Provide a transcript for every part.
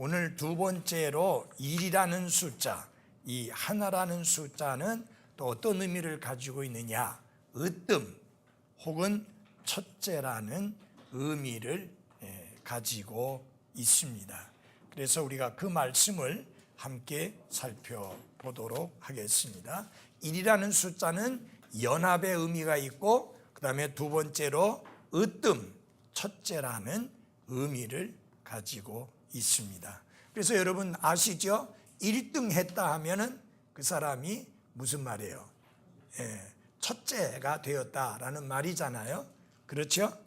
오늘 두 번째로 1이라는 숫자, 이 하나라는 숫자는 또 어떤 의미를 가지고 있느냐? 으뜸 혹은 첫째라는 의미를 가지고 있습니다. 그래서 우리가 그 말씀을 함께 살펴보도록 하겠습니다. 1이라는 숫자는 연합의 의미가 있고, 그 다음에 두 번째로 으뜸, 첫째라는 의미를 가지고 있습니다. 그래서 여러분 아시죠? 1등 했다 하면은 그 사람이 무슨 말이에요? 첫째가 되었다라는 말이잖아요. 그렇죠?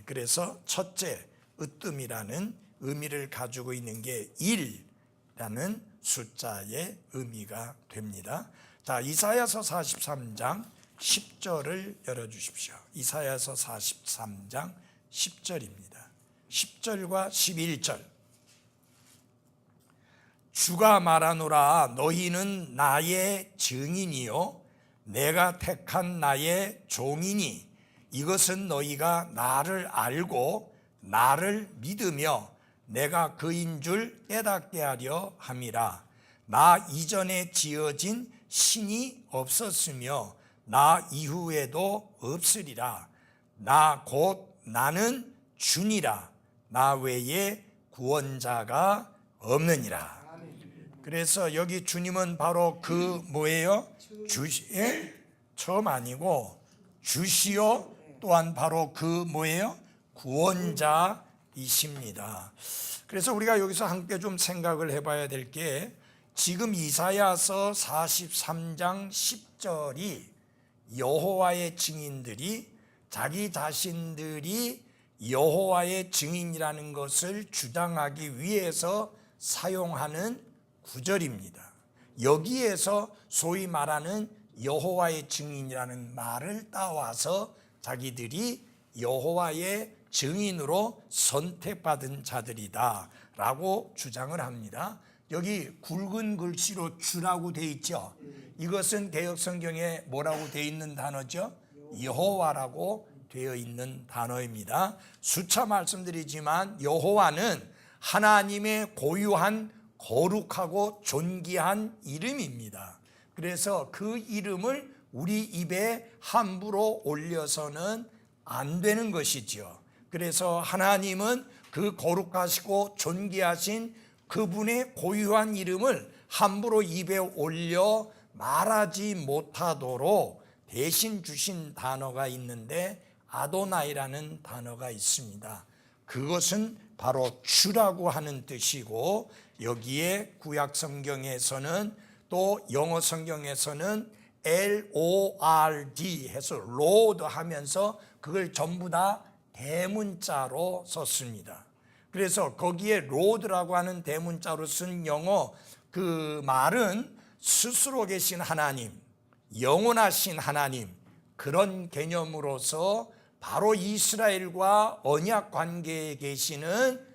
그래서 첫째, 으뜸이라는 의미를 가지고 있는 게 1라는 숫자의 의미가 됩니다. 자, 이사야서 43장 10절을 열어주십시오. 이사야서 43장 10절입니다. 10절과 11절. 주가 말하노라, 너희는 나의 증인이요 내가 택한 나의 종이니 이것은 너희가 나를 알고 나를 믿으며 내가 그인 줄 깨닫게 하려 함이라. 나 이전에 지어진 신이 없었으며 나 이후에도 없으리라. 나 곧 나는 주니라. 나 외에 구원자가 없느니라. 그래서 여기 주님은 바로 그 뭐예요? 주시의 처음 아니고 주시요 또한 바로 그 뭐예요? 구원자이십니다. 그래서 우리가 여기서 함께 좀 생각을 해봐야 될 게, 지금 이사야서 43장 10절이 여호와의 증인들이 자기 자신들이 여호와의 증인이라는 것을 주장하기 위해서 사용하는 구절입니다. 여기에서 소위 말하는 여호와의 증인이라는 말을 따와서 자기들이 여호와의 증인으로 선택받은 자들이다 라고 주장을 합니다. 여기 굵은 글씨로 주라고 돼 있죠. 이것은 개역성경에 뭐라고 돼 있는 단어죠? 여호와라고 되어 있는 단어입니다. 수차 말씀드리지만 여호와는 하나님의 고유한 거룩하고 존귀한 이름입니다. 그래서 그 이름을 우리 입에 함부로 올려서는 안 되는 것이죠. 그래서 하나님은 그 거룩하시고 존귀하신 그분의 고유한 이름을 함부로 입에 올려 말하지 못하도록 대신 주신 단어가 있는데 아도나이라는 단어가 있습니다. 그것은 바로 주라고 하는 뜻이고, 여기에 구약 성경에서는 또 영어 성경에서는 LORD 해서 로드 하면서 그걸 전부 다 대문자로 썼습니다. 그래서 거기에 로드라고 하는 대문자로 쓴 영어 그 말은 스스로 계신 하나님, 영원하신 하나님, 그런 개념으로서 바로 이스라엘과 언약 관계에 계시는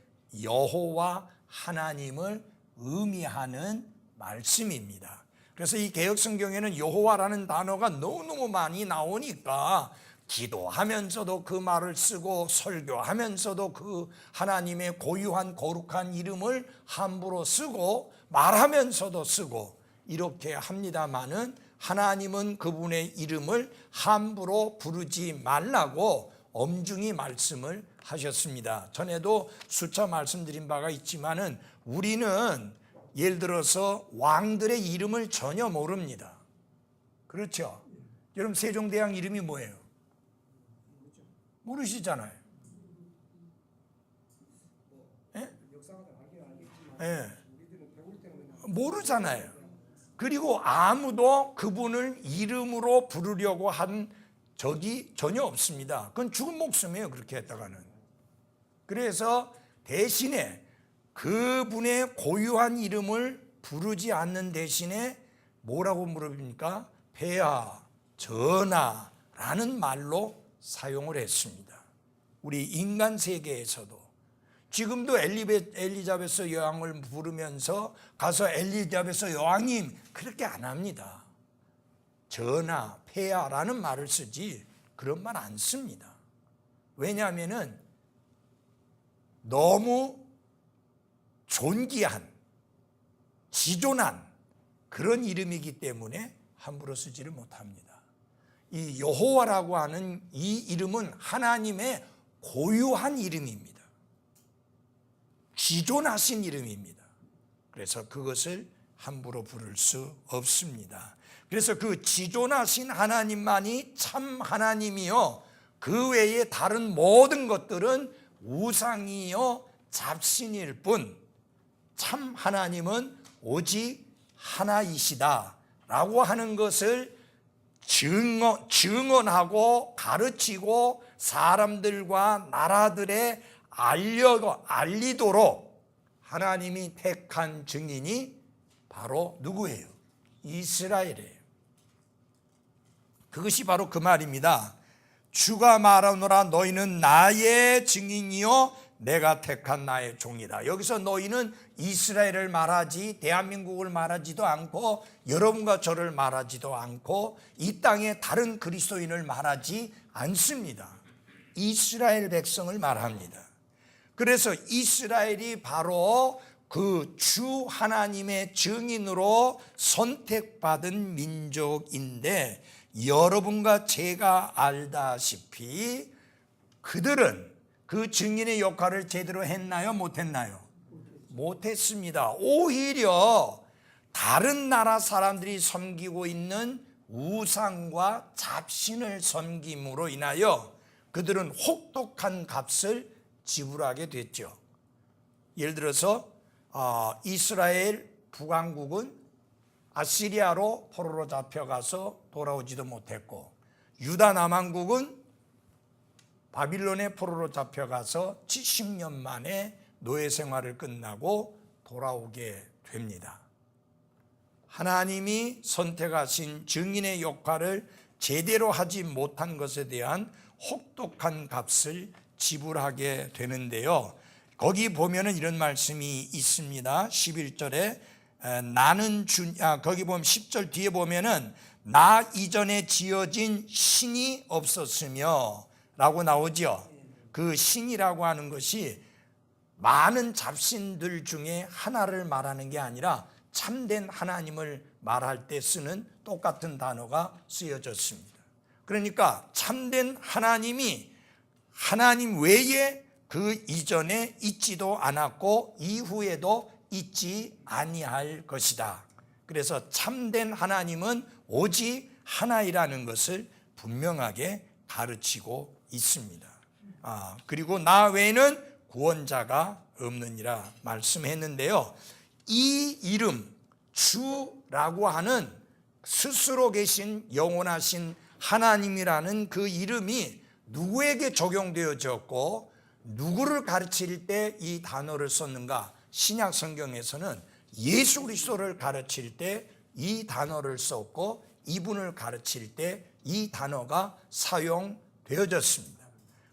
여호와 하나님을 의미하는 말씀입니다. 그래서 이 개역성경에는 여호와라는 단어가 너무너무 많이 나오니까 기도하면서도 그 말을 쓰고 설교하면서도 그 하나님의 고유한 거룩한 이름을 함부로 쓰고 말하면서도 쓰고 이렇게 합니다마는, 하나님은 그분의 이름을 함부로 부르지 말라고 엄중히 말씀을 하셨습니다. 전에도 수차 말씀드린 바가 있지만은 우리는 예를 들어서 왕들의 이름을 전혀 모릅니다. 그렇죠? 여러분 세종대왕 이름이 뭐예요? 모르시잖아요. 모르잖아요. 그리고 아무도 그분을 이름으로 부르려고 한 적이 전혀 없습니다. 그건 죽은 목숨이에요, 그렇게 했다가는. 그래서 대신에 그분의 고유한 이름을 부르지 않는 대신에 뭐라고 물어봅니까? 폐하, 전하라는 말로 사용을 했습니다. 우리 인간 세계에서도 지금도 엘리자베스 여왕을 부르면서 가서 엘리자베스 여왕님 그렇게 안 합니다. 전하, 폐하라는 말을 쓰지 그런 말 안 씁니다. 왜냐하면은 너무 존귀한, 지존한 그런 이름이기 때문에 함부로 쓰지를 못합니다. 이 여호와라고 하는 이 이름은 하나님의 고유한 이름입니다. 지존하신 이름입니다. 그래서 그것을 함부로 부를 수 없습니다. 그래서 그 지존하신 하나님만이 참 하나님이요, 그 외에 다른 모든 것들은 우상이요 잡신일 뿐, 참 하나님은 오직 하나이시다 라고 하는 것을 증언하고 가르치고 사람들과 나라들에 알리도록 하나님이 택한 증인이 바로 누구예요? 이스라엘이에요. 그것이 바로 그 말입니다. 주가 말하노라 너희는 나의 증인이요 내가 택한 나의 종이다. 여기서 너희는 이스라엘을 말하지 대한민국을 말하지도 않고 여러분과 저를 말하지도 않고 이 땅의 다른 그리스도인을 말하지 않습니다. 이스라엘 백성을 말합니다. 그래서 이스라엘이 바로 그 주 하나님의 증인으로 선택받은 민족인데, 여러분과 제가 알다시피 그들은 그 증인의 역할을 제대로 했나요? 못했나요? 못했습니다. 오히려 다른 나라 사람들이 섬기고 있는 우상과 잡신을 섬김으로 인하여 그들은 혹독한 값을 지불하게 됐죠. 예를 들어서 이스라엘 북왕국은 아시리아로 포로로 잡혀가서 돌아오지도 못했고, 유다 남왕국은 바빌론의 포로로 잡혀가서 70년 만에 노예 생활을 끝나고 돌아오게 됩니다. 하나님이 선택하신 증인의 역할을 제대로 하지 못한 것에 대한 혹독한 값을 지불하게 되는데요. 거기 보면은 이런 말씀이 있습니다. 11절에 거기 보면 10절 뒤에 보면은 나 이전에 지어진 신이 없었으며 라고 나오죠. 그 신이라고 하는 것이 많은 잡신들 중에 하나를 말하는 게 아니라 참된 하나님을 말할 때 쓰는 똑같은 단어가 쓰여졌습니다. 그러니까 참된 하나님이 하나님 외에 그 이전에 있지도 않았고 이후에도 있지 아니할 것이다. 그래서 참된 하나님은 오직 하나이라는 것을 분명하게 가르치고 있습니다. 그리고 나 외에는 구원자가 없느니라 말씀했는데요. 이 이름 주라고 하는 스스로 계신 영원하신 하나님이라는 그 이름이 누구에게 적용되어졌고 누구를 가르칠 때 이 단어를 썼는가? 신약 성경에서는 예수 그리스도를 가르칠 때 이 단어를 썼고 이분을 가르칠 때 이 단어가 사용되어졌습니다.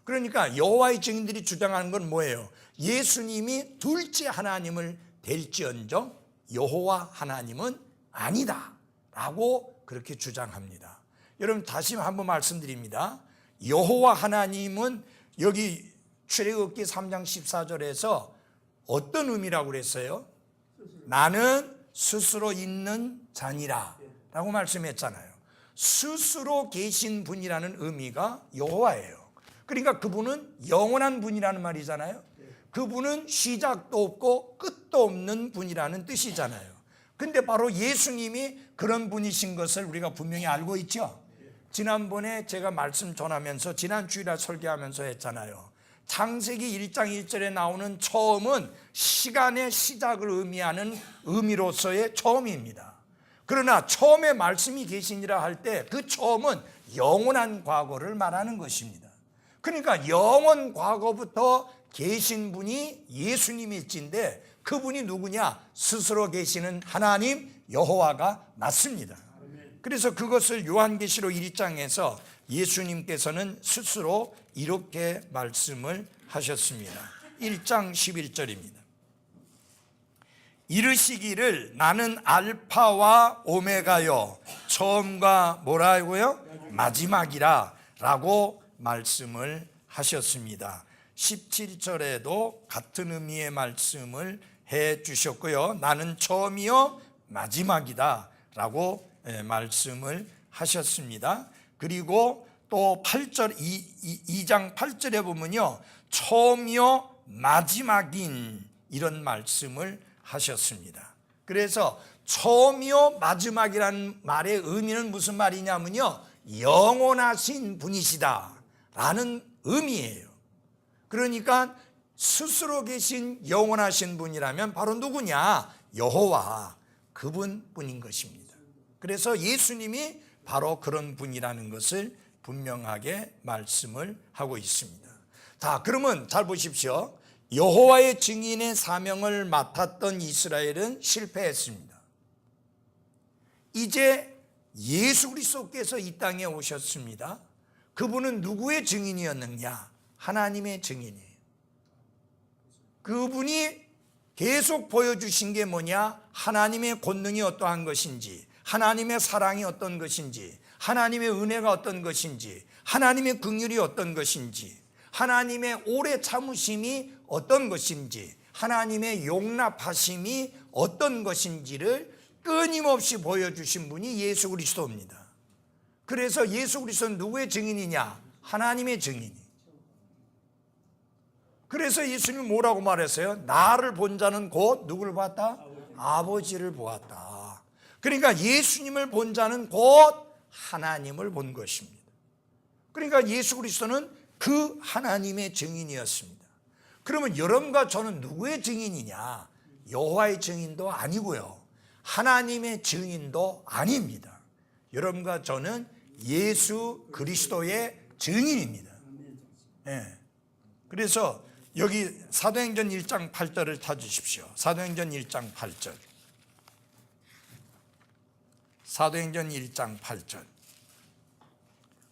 그러니까 여호와의 증인들이 주장하는 건 뭐예요? 예수님이 둘째 하나님을 될지언정 여호와 하나님은 아니다 라고 그렇게 주장합니다. 여러분 다시 한번 말씀드립니다. 여호와 하나님은 여기 출애굽기 3장 14절에서 어떤 의미라고 그랬어요? 나는 스스로 있는 자니라 라고 말씀했잖아요. 스스로 계신 분이라는 의미가 여호와예요. 그러니까 그분은 영원한 분이라는 말이잖아요. 그분은 시작도 없고 끝도 없는 분이라는 뜻이잖아요. 근데 바로 예수님이 그런 분이신 것을 우리가 분명히 알고 있죠. 지난번에 제가 말씀 전하면서 지난 주일에 설교하면서 했잖아요. 창세기 1장 1절에 나오는 처음은 시간의 시작을 의미하는 의미로서의 처음입니다. 그러나 처음에 말씀이 계시니라 할 때 그 처음은 영원한 과거를 말하는 것입니다. 그러니까 영원 과거부터 계신 분이 예수님일진데 그분이 누구냐? 스스로 계시는 하나님 여호와가 맞습니다. 그래서 그것을 요한계시록 1장에서 예수님께서는 스스로 이렇게 말씀을 하셨습니다. 1장 11절입니다. 이르시기를 나는 알파와 오메가요 처음과 뭐라고요? 마지막이라 라고 말씀을 하셨습니다. 17절에도 같은 의미의 말씀을 해 주셨고요. 나는 처음이요 마지막이다 라고 말씀을 하셨습니다. 그리고 또 8절 2장 8절에 보면요, 처음이요 마지막인 이런 말씀을 하셨습니다. 그래서 처음이요 마지막이라는 말의 의미는 무슨 말이냐면요, 영원하신 분이시다 라는 의미예요. 그러니까 스스로 계신 영원하신 분이라면 바로 누구냐? 여호와, 그분뿐인 것입니다. 그래서 예수님이 바로 그런 분이라는 것을 분명하게 말씀을 하고 있습니다. 자, 그러면 잘 보십시오. 여호와의 증인의 사명을 맡았던 이스라엘은 실패했습니다. 이제 예수 그리스도께서 이 땅에 오셨습니다. 그분은 누구의 증인이었느냐? 하나님의 증인이에요. 그분이 계속 보여주신 게 뭐냐? 하나님의 권능이 어떠한 것인지, 하나님의 사랑이 어떤 것인지, 하나님의 은혜가 어떤 것인지, 하나님의 긍휼이 어떤 것인지, 하나님의 오래 참으심이 어떤 것인지, 하나님의 용납하심이 어떤 것인지를 끊임없이 보여주신 분이 예수 그리스도입니다. 그래서 예수 그리스도는 누구의 증인이냐? 하나님의 증인이. 그래서 예수님이 뭐라고 말했어요? 나를 본 자는 곧 누구를 보았다? 아버지를 보았다. 그러니까 예수님을 본 자는 곧 하나님을 본 것입니다. 그러니까 예수 그리스도는 그 하나님의 증인이었습니다. 그러면 여러분과 저는 누구의 증인이냐? 여호와의 증인도 아니고요, 하나님의 증인도 아닙니다. 여러분과 저는 예수 그리스도의 증인입니다. 네. 그래서 여기 사도행전 1장 8절을 찾으십시오. 사도행전 1장 8절. 사도행전 1장 8절.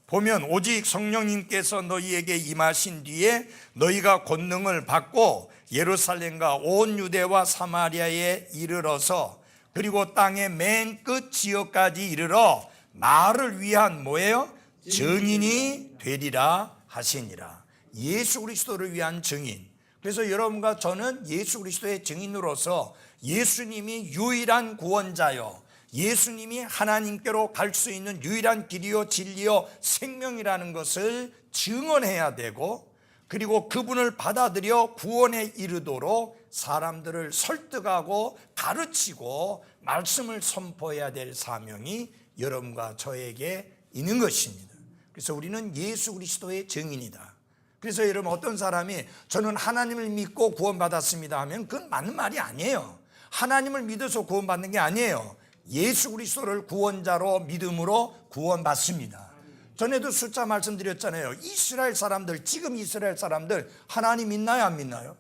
보면 오직 성령님께서 너희에게 임하신 뒤에 너희가 권능을 받고 예루살렘과 온 유대와 사마리아에 이르러서 그리고 땅의 맨 끝 지역까지 이르러 나를 위한 뭐예요? 증인이 되리라 하시니라. 예수 그리스도를 위한 증인. 그래서 여러분과 저는 예수 그리스도의 증인으로서 예수님이 유일한 구원자요, 예수님이 하나님께로 갈 수 있는 유일한 길이요 진리요 생명이라는 것을 증언해야 되고, 그리고 그분을 받아들여 구원에 이르도록 사람들을 설득하고 가르치고 말씀을 선포해야 될 사명이 여러분과 저에게 있는 것입니다. 그래서 우리는 예수 그리스도의 증인이다. 그래서 여러분, 어떤 사람이 저는 하나님을 믿고 구원받았습니다 하면 그건 맞는 말이 아니에요. 하나님을 믿어서 구원받는 게 아니에요. 예수 그리스도를 구원자로 믿음으로 구원받습니다. 전에도 숫자 말씀드렸잖아요. 이스라엘 사람들, 지금 이스라엘 사람들 하나님 믿나요, 안 믿나요?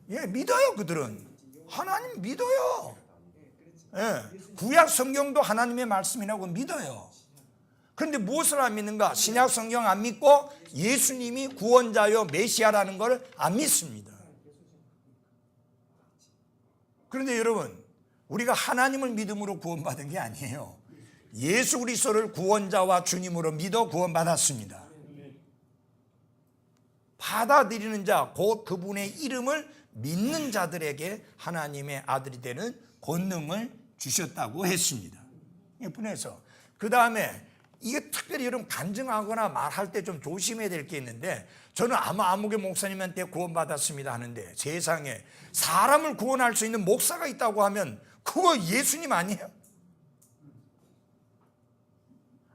예, 믿어요. 그들은 하나님 믿어요. 예, 구약 성경도 하나님의 말씀이라고 믿어요. 그런데 무엇을 안 믿는가? 신약 성경 안 믿고 예수님이 구원자요 메시아라는 걸 안 믿습니다. 그런데 여러분, 우리가 하나님을 믿음으로 구원받은 게 아니에요. 예수 그리스도를 구원자와 주님으로 믿어 구원받았습니다. 받아들이는 자, 곧 그분의 이름을 믿는 자들에게 하나님의 아들이 되는 권능을 주셨다고 했습니다. 분해서 그 다음에 이게 특별히 여러분 간증하거나 말할 때 좀 조심해야 될 게 있는데, 저는 아무개 목사님한테 구원받았습니다 하는데 세상에 사람을 구원할 수 있는 목사가 있다고 하면 그거 예수님 아니에요?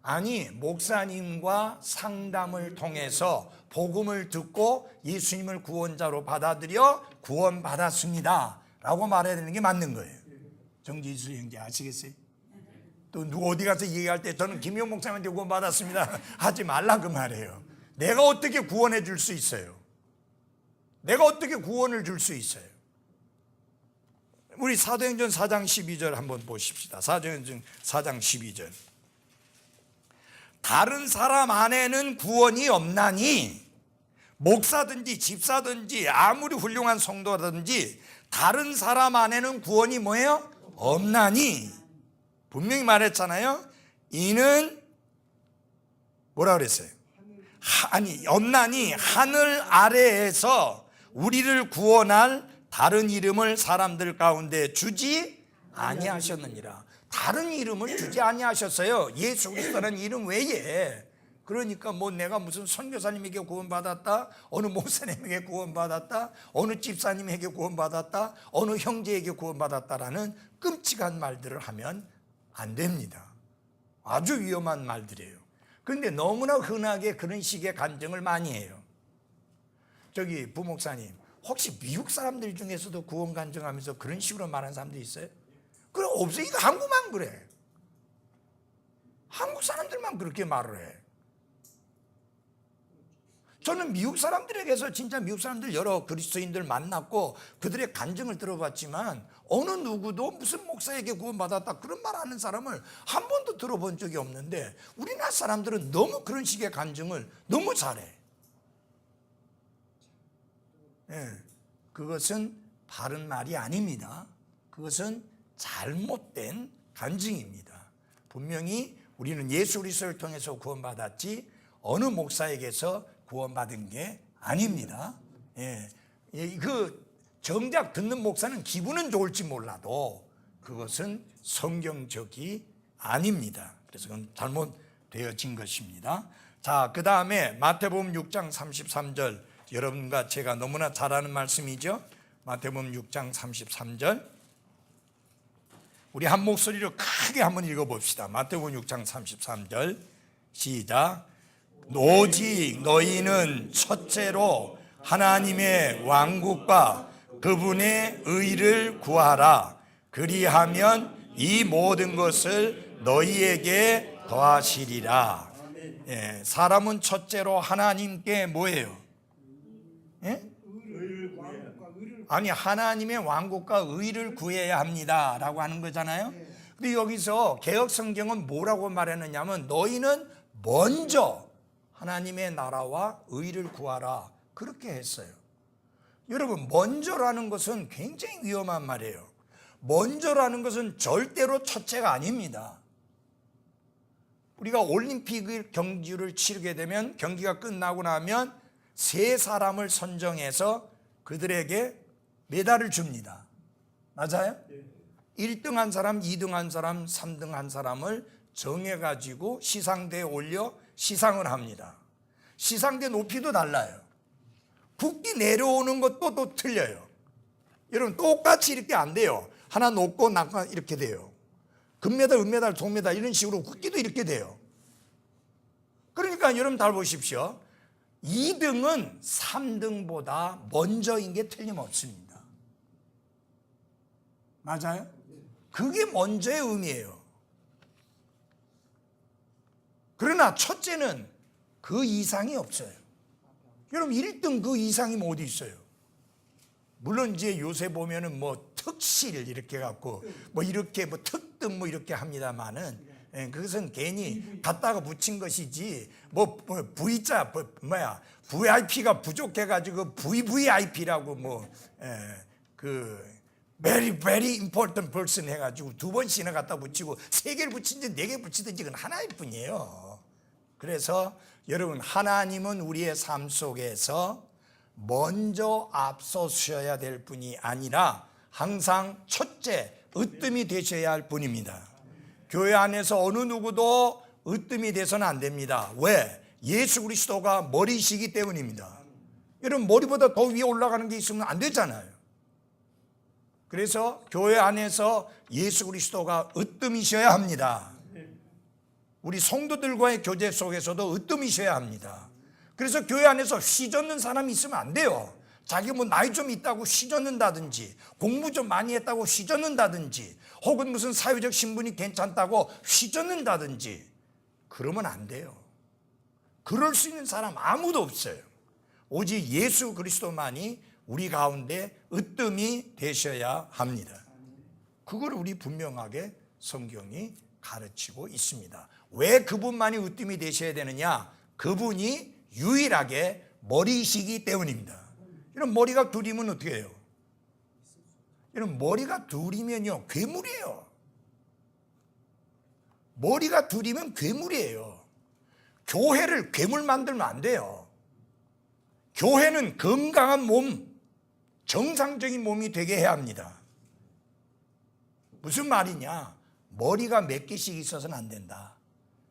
아니, 목사님과 상담을 통해서 복음을 듣고 예수님을 구원자로 받아들여 구원받았습니다 라고 말해야 되는 게 맞는 거예요. 정지수 형제 아시겠어요? 또 누구 어디 가서 얘기할 때 저는 김용 목사님한테 구원받았습니다 하지 말라 그 말이에요. 내가 어떻게 구원해 줄 수 있어요? 내가 어떻게 구원을 줄 수 있어요? 우리 사도행전 4장 12절 한번 보십시다. 사도행전 4장 12절. 다른 사람 안에는 구원이 없나니, 목사든지 집사든지 아무리 훌륭한 성도든지 다른 사람 안에는 구원이 뭐예요? 없나니. 분명히 말했잖아요. 이는 뭐라 그랬어요? 없나니 하늘 아래에서 우리를 구원할 다른 이름을 사람들 가운데 주지 아니하셨느니라. 다른 이름을 주지 아니하셨어요. 예수 그리스도라는 이름 외에. 그러니까 뭐 내가 무슨 선교사님에게 구원받았다, 어느 목사님에게 구원받았다, 어느 집사님에게 구원받았다, 어느 형제에게 구원받았다라는 끔찍한 말들을 하면 안 됩니다. 아주 위험한 말들이에요. 그런데 너무나 흔하게 그런 식의 간증을 많이 해요. 저기 부목사님, 혹시 미국 사람들 중에서도 구원 간증하면서 그런 식으로 말하는 사람도 있어요? 그래, 없어요. 이거 한국만 그래. 한국 사람들만 그렇게 말을 해. 저는 미국 사람들에게서 진짜 미국 사람들 여러 그리스도인들 만났고 그들의 간증을 들어봤지만 어느 누구도 무슨 목사에게 구원받았다 그런 말 하는 사람을 한 번도 들어본 적이 없는데 우리나라 사람들은 너무 그런 식의 간증을 너무 잘해. 예, 그것은 바른 말이 아닙니다. 그것은 잘못된 간증입니다. 분명히 우리는 예수 그리스도를 통해서 구원받았지 어느 목사에게서 구원받은 게 아닙니다. 예, 그 정작 듣는 목사는 기분은 좋을지 몰라도 그것은 성경적이 아닙니다. 그래서 그건 잘못되어진 것입니다. 자, 그 다음에 마태복음 6장 33절, 여러분과 제가 너무나 잘 아는 말씀이죠. 마태복음 6장 33절, 우리 한 목소리로 크게 한번 읽어봅시다. 마태복음 6장 33절 시작. 오직 너희는 첫째로 하나님의 왕국과 그분의 의를 구하라. 그리하면 이 모든 것을 너희에게 더하시리라. 예, 사람은 첫째로 하나님께 뭐예요? 예? 아니, 하나님의 왕국과 의를 구해야 합니다 라고 하는 거잖아요. 근데 여기서 개역 성경은 뭐라고 말했느냐면 너희는 먼저 하나님의 나라와 의를 구하라 그렇게 했어요. 여러분, 먼저라는 것은 굉장히 위험한 말이에요. 먼저라는 것은 절대로 첫째가 아닙니다. 우리가 올림픽 경기를 치르게 되면 경기가 끝나고 나면 세 사람을 선정해서 그들에게 메달을 줍니다. 맞아요? 1등 한 사람, 2등 한 사람, 3등 한 사람을 정해가지고 시상대에 올려 시상을 합니다. 시상대 높이도 달라요. 붓기 내려오는 것도 또 틀려요. 여러분, 똑같이 이렇게 안 돼요. 하나 높고 낮고 이렇게 돼요. 금메달, 은메달, 동메달 이런 식으로 붓기도 이렇게 돼요. 그러니까 여러분 잘 보십시오. 2등은 3등보다 먼저인 게 틀림없습니다. 맞아요? 그게 먼저의 의미예요. 그러나 첫째는 그 이상이 없어요. 여러분, 1등 그 이상이 어디 있어요? 물론 이제 요새 보면은 뭐 특실 이렇게 갖고 뭐 이렇게 뭐 특등 뭐 이렇게 합니다만은 그것은 괜히 갖다가 붙인 것이지 뭐 V자 뭐야 VIP가 부족해가지고 VVIP라고 뭐 그 very very important person 해가지고 2번씩이나 갖다 붙이고 3개를 붙이든지 4개 붙이든지 그건 하나일 뿐이에요. 그래서 여러분, 하나님은 우리의 삶 속에서 먼저 앞서셔야 될 분이 아니라 항상 첫째 으뜸이 되셔야 할 분입니다. 교회 안에서 어느 누구도 으뜸이 돼서는 안 됩니다. 왜? 예수 그리스도가 머리시기 때문입니다. 여러분, 머리보다 더 위에 올라가는 게 있으면 안 되잖아요. 그래서 교회 안에서 예수 그리스도가 으뜸이셔야 합니다. 우리 성도들과의 교제 속에서도 으뜸이셔야 합니다. 그래서 교회 안에서 휘젓는 사람이 있으면 안 돼요. 자기 뭐 나이 좀 있다고 휘젓는다든지 공부 좀 많이 했다고 휘젓는다든지 혹은 무슨 사회적 신분이 괜찮다고 휘젓는다든지 그러면 안 돼요. 그럴 수 있는 사람 아무도 없어요. 오직 예수 그리스도만이 우리 가운데 으뜸이 되셔야 합니다. 그걸 우리 분명하게 성경이 가르치고 있습니다. 왜 그분만이 으뜸이 되셔야 되느냐? 그분이 유일하게 머리이시기 때문입니다. 이런 머리가 둘이면 어떻게 해요? 이런 머리가 둘이면요 괴물이에요. 머리가 둘이면 괴물이에요. 교회를 괴물 만들면 안 돼요. 교회는 건강한 몸, 정상적인 몸이 되게 해야 합니다. 무슨 말이냐? 머리가 몇 개씩 있어서는 안 된다.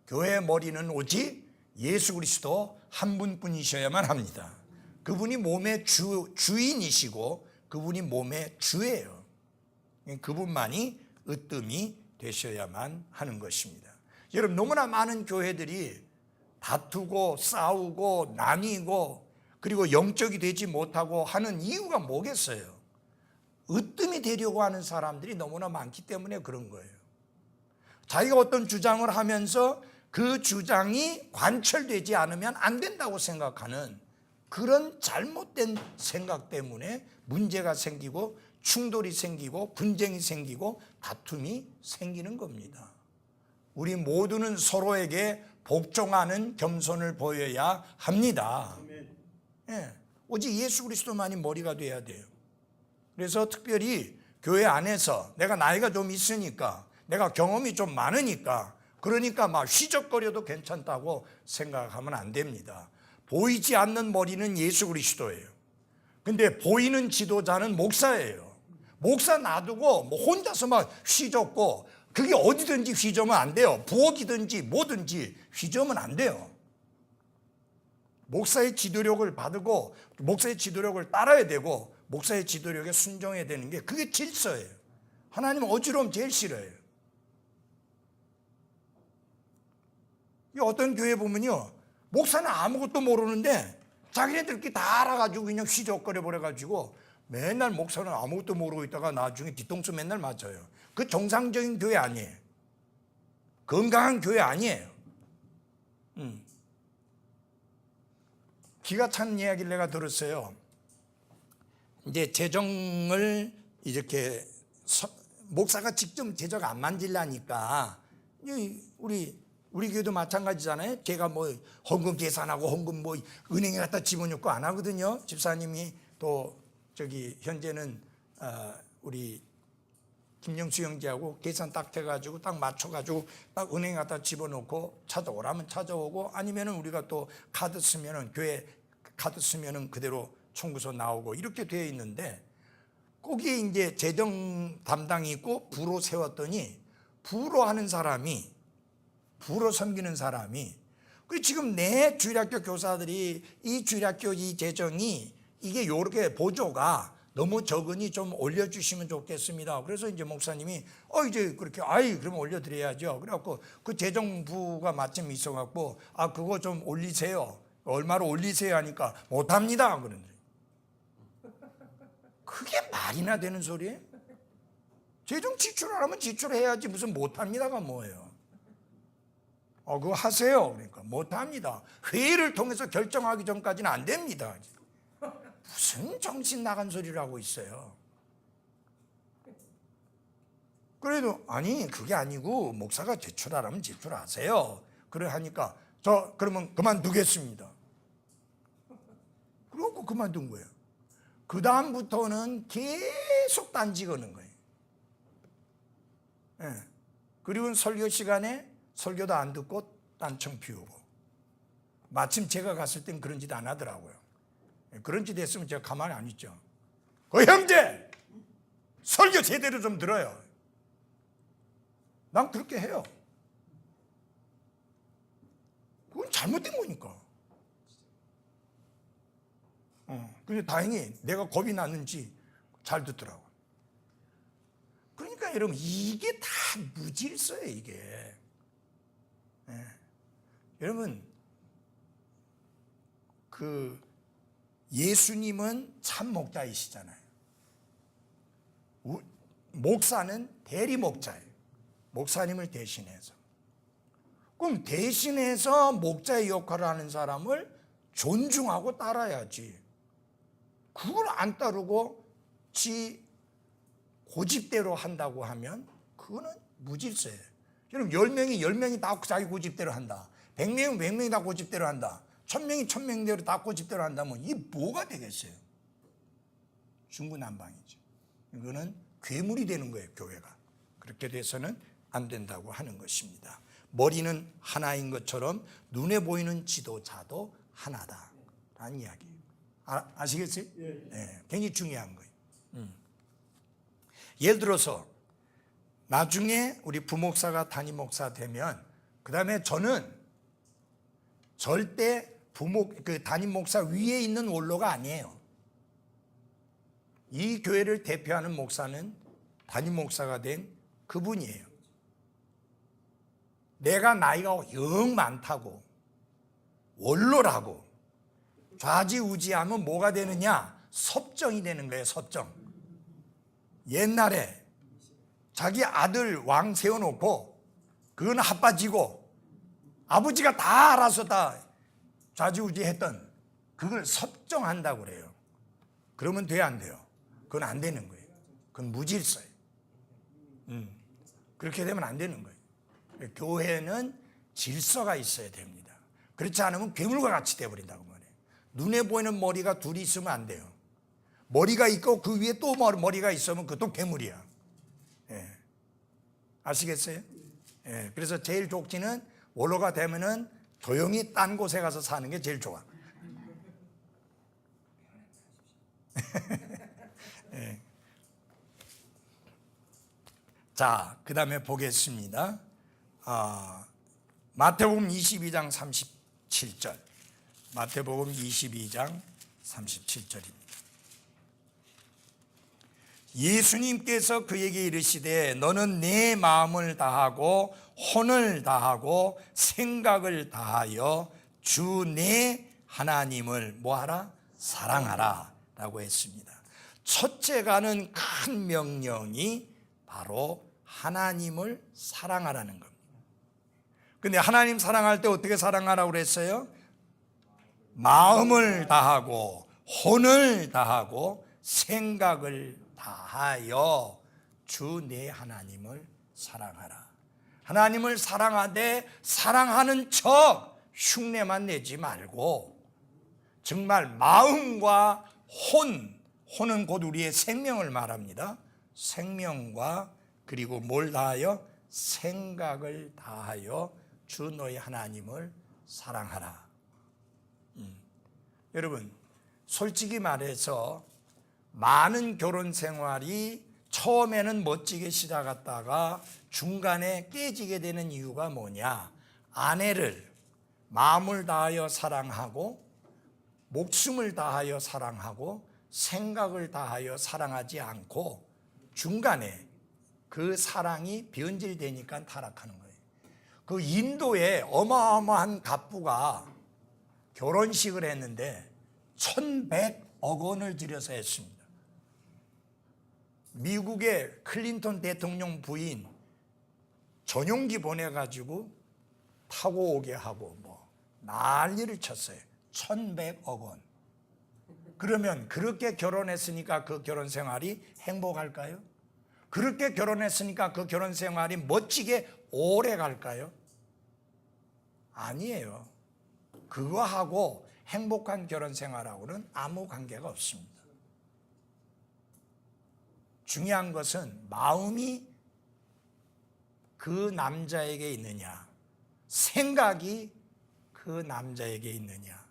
교회의 머리는 오직 예수 그리스도 한 분뿐이셔야만 합니다. 그분이 몸의 주인이시고 그분이 몸의 주예요. 그분만이 으뜸이 되셔야만 하는 것입니다. 여러분, 너무나 많은 교회들이 다투고 싸우고 나뉘고 그리고 영적이 되지 못하고 하는 이유가 뭐겠어요? 으뜸이 되려고 하는 사람들이 너무나 많기 때문에 그런 거예요. 자기가 어떤 주장을 하면서 그 주장이 관철되지 않으면 안 된다고 생각하는 그런 잘못된 생각 때문에 문제가 생기고 충돌이 생기고 분쟁이 생기고 다툼이 생기는 겁니다. 우리 모두는 서로에게 복종하는 겸손을 보여야 합니다. 예, 오직 예수 그리스도만이 머리가 돼야 돼요. 그래서 특별히 교회 안에서 내가 나이가 좀 있으니까 내가 경험이 좀 많으니까 그러니까 막 휘적거려도 괜찮다고 생각하면 안 됩니다. 보이지 않는 머리는 예수 그리스도예요. 근데 보이는 지도자는 목사예요. 목사 놔두고 뭐 혼자서 막 휘젓고 그게 어디든지 휘저으면 안 돼요. 부엌이든지 뭐든지 휘저으면 안 돼요. 목사의 지도력을 받고 목사의 지도력을 따라야 되고 목사의 지도력에 순종해야 되는 게 그게 질서예요. 하나님은 어지러움 제일 싫어해요. 어떤 교회 보면요, 목사는 아무것도 모르는데 자기네들끼리 다 알아가지고 그냥 휘적거려 버려가지고 맨날 목사는 아무것도 모르고 있다가 나중에 뒤통수 맨날 맞아요. 그 정상적인 교회 아니에요. 건강한 교회 아니에요. 기가 찬 이야기를 내가 들었어요. 이제 재정을 이렇게 목사가 직접 재정 안 만질라니까 우리 교회도 마찬가지잖아요. 제가 뭐 헌금 계산하고 헌금 뭐 은행에 갖다 집어넣고 안 하거든요. 집사님이 또 저기 현재는 우리 김영수 형제하고 계산 딱 돼가지고 딱 맞춰가지고 딱 은행에 갖다 집어넣고 찾아오라면 찾아오고 아니면은 우리가 또 카드 쓰면은 교회 카드 쓰면은 그대로 청구서 나오고 이렇게 되어 있는데 거기에 이제 재정 담당이 있고 부로 세웠더니 부로 하는 사람이 부로 섬기는 사람이 그 지금 내 주일학교 교사들이 이 주일학교 이 재정이 이게 요렇게 보조가 너무 적으니 좀 올려주시면 좋겠습니다. 그래서 이제 목사님이 이제 그렇게 그러면 올려드려야죠. 그래갖고 그 재정부가 마침 있어갖고 그거 좀 올리세요. 얼마로 올리세요 하니까 못합니다. 그런데 그게 말이나 되는 소리예요? 재정 지출하라면 지출해야지 무슨 못합니다가 뭐예요? 그거 하세요. 그러니까 못합니다. 회의를 통해서 결정하기 전까지는 안 됩니다. 무슨 정신 나간 소리를 하고 있어요. 그래도 아니 그게 아니고 목사가 제출하라면 제출하세요. 그래 하니까 저 그러면 그만두겠습니다. 그러고 그만둔 거예요. 그 다음부터는 계속 딴지 거는 거예요. 예. 그리고 설교 시간에 설교도 안 듣고 딴청 피우고 마침 제가 갔을 땐 그런 짓 안 하더라고요. 그런 짓 했으면 제가 가만히 안 있죠. 형제 설교 제대로 좀 들어요. 난 그렇게 해요. 그건 잘못된 거니까. 근데 다행히 내가 겁이 났는지 잘 듣더라고요. 그러니까 여러분 이게 다 무질서예요 이게. 여러분 그 예수님은 참 목자이시잖아요. 목사는 대리 목자예요. 목사님을 대신해서. 그럼 대신해서 목자의 역할을 하는 사람을 존중하고 따라야지. 그걸 안 따르고 지 고집대로 한다고 하면 그거는 무질서예요. 여러분 10명이 다 자기 고집대로 한다. 100명이 다 고집대로 한다. 1000명이 1000명대로 다 고집대로 한다면 이게 뭐가 되겠어요? 중구난방이죠. 이거는 괴물이 되는 거예요, 교회가. 그렇게 돼서는 안 된다고 하는 것입니다. 머리는 하나인 것처럼 눈에 보이는 지도자도 하나다라는 이야기예요. 아시겠어요? 네, 굉장히 중요한 거예요. 예를 들어서 나중에 우리 부목사가 담임 목사 되면 그 다음에 저는 절대 그 담임 목사 위에 있는 원로가 아니에요. 이 교회를 대표하는 목사는 담임 목사가 된 그분이에요. 내가 나이가 영 많다고 원로라고 좌지우지하면 뭐가 되느냐? 섭정이 되는 거예요. 섭정. 옛날에 자기 아들 왕 세워놓고 그건 핫빠지고 아버지가 다 알아서 다 좌지우지했던 그걸 섭정한다고 그래요. 그러면 돼요, 안 돼요? 그건 안 되는 거예요. 그건 무질서예요. 그렇게 되면 안 되는 거예요. 교회는 질서가 있어야 됩니다. 그렇지 않으면 괴물과 같이 되어버린다고 말해요. 눈에 보이는 머리가 둘이 있으면 안 돼요. 머리가 있고 그 위에 또 머리가 있으면 그것도 괴물이야. 예. 아시겠어요? 예. 그래서 제일 좋지는 원로가 되면은 조용히 딴 곳에 가서 사는 게 제일 좋아. 예. 자, 그 다음에 보겠습니다. 마태복음 22장 37절. 마태복음 22장 37절입니다. 예수님께서 그에게 이르시되 너는 내 마음을 다하고 혼을 다하고 생각을 다하여 주 내 하나님을 뭐하라? 사랑하라 라고 했습니다. 첫째가는 큰 명령이 바로 하나님을 사랑하라는 겁니다. 근데 하나님 사랑할 때 어떻게 사랑하라고 그랬어요? 마음을 다하고 혼을 다하고 생각을 다하여 주 내 하나님을 사랑하라. 하나님을 사랑하되 사랑하는 척 흉내만 내지 말고 정말 마음과 혼은 곧 우리의 생명을 말합니다. 생명과 그리고 뭘 다하여? 생각을 다하여 주 너희 하나님을 사랑하라. 여러분, 솔직히 말해서 많은 결혼 생활이 처음에는 멋지게 시작했다가 중간에 깨지게 되는 이유가 뭐냐? 아내를 마음을 다하여 사랑하고 목숨을 다하여 사랑하고 생각을 다하여 사랑하지 않고 중간에 그 사랑이 변질되니까 타락하는 거예요. 그 인도에 어마어마한 갑부가 결혼식을 했는데 1,100억 원을 들여서 했습니다. 미국의 클린턴 대통령 부인 전용기 보내가지고 타고 오게 하고 뭐 난리를 쳤어요. 1,100억 원. 그러면 그렇게 결혼했으니까 그 결혼 생활이 행복할까요? 그렇게 결혼했으니까 그 결혼 생활이 멋지게 오래 갈까요? 아니에요. 그거하고 행복한 결혼 생활하고는 아무 관계가 없습니다. 중요한 것은 마음이 그 남자에게 있느냐, 생각이 그 남자에게 있느냐,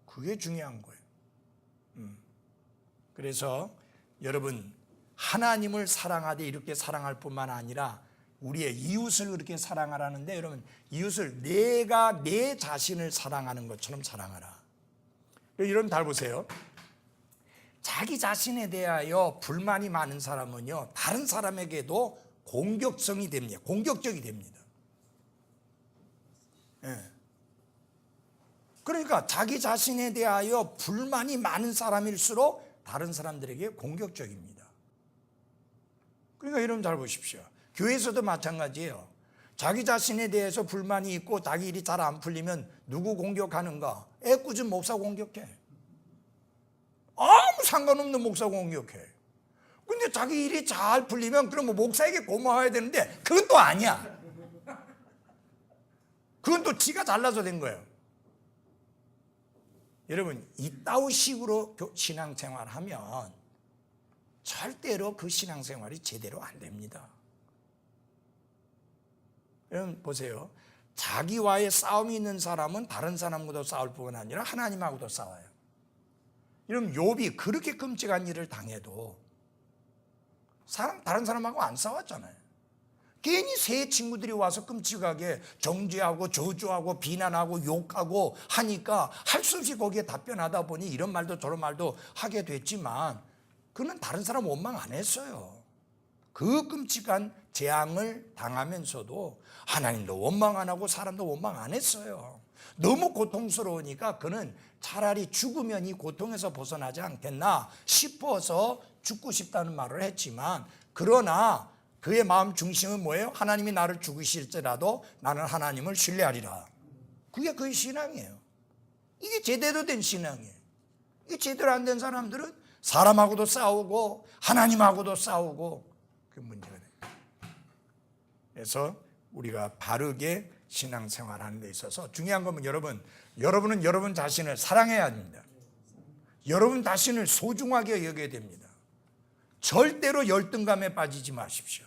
그게 중요한 거예요. 그래서 여러분, 하나님을 사랑하되 이렇게 사랑할 뿐만 아니라 우리의 이웃을 그렇게 사랑하라는데, 여러분, 이웃을 내가 내 자신을 사랑하는 것처럼 사랑하라. 여러분 잘 보세요. 자기 자신에 대하여 불만이 많은 사람은요, 다른 사람에게도 공격성이 됩니다. 공격적이 됩니다. 예. 그러니까 자기 자신에 대하여 불만이 많은 사람일수록 다른 사람들에게 공격적입니다. 그러니까 여러분 잘 보십시오. 교회에서도 마찬가지예요. 자기 자신에 대해서 불만이 있고 자기 일이 잘 안 풀리면 누구 공격하는가? 애꿎은 목사 공격해. 아무 상관없는 목사 공격해. 근데 자기 일이 잘 풀리면 그럼 목사에게 고마워야 되는데 그건 또 아니야. 그건 또 지가 잘나서 된 거예요. 여러분, 이따위 식으로 신앙생활하면 절대로 그 신앙생활이 제대로 안 됩니다. 여러분 보세요. 자기와의 싸움이 있는 사람은 다른 사람과도 싸울 뿐만 아니라 하나님하고도 싸워요. 이런 욥이 그렇게 끔찍한 일을 당해도 다른 사람하고 안 싸웠잖아요. 괜히 새 친구들이 와서 끔찍하게 정죄하고 저주하고 비난하고 욕하고 하니까 할 수 없이 거기에 답변하다 보니 이런 말도 저런 말도 하게 됐지만 그는 다른 사람 원망 안 했어요. 그 끔찍한 재앙을 당하면서도 하나님도 원망 안 하고 사람도 원망 안 했어요. 너무 고통스러우니까 그는 차라리 죽으면 이 고통에서 벗어나지 않겠나 싶어서 죽고 싶다는 말을 했지만, 그러나 그의 마음 중심은 뭐예요? 하나님이 나를 죽이실지라도 나는 하나님을 신뢰하리라. 그게 그의 신앙이에요. 이게 제대로 된 신앙이에요. 이게 제대로 안 된 사람들은 사람하고도 싸우고 하나님하고도 싸우고, 그 문제가 돼요. 그래서 우리가 바르게 신앙생활하는 데 있어서 중요한 건 여러분은 여러분 자신을 사랑해야 합니다. 여러분 자신을 소중하게 여겨야 됩니다. 절대로 열등감에 빠지지 마십시오.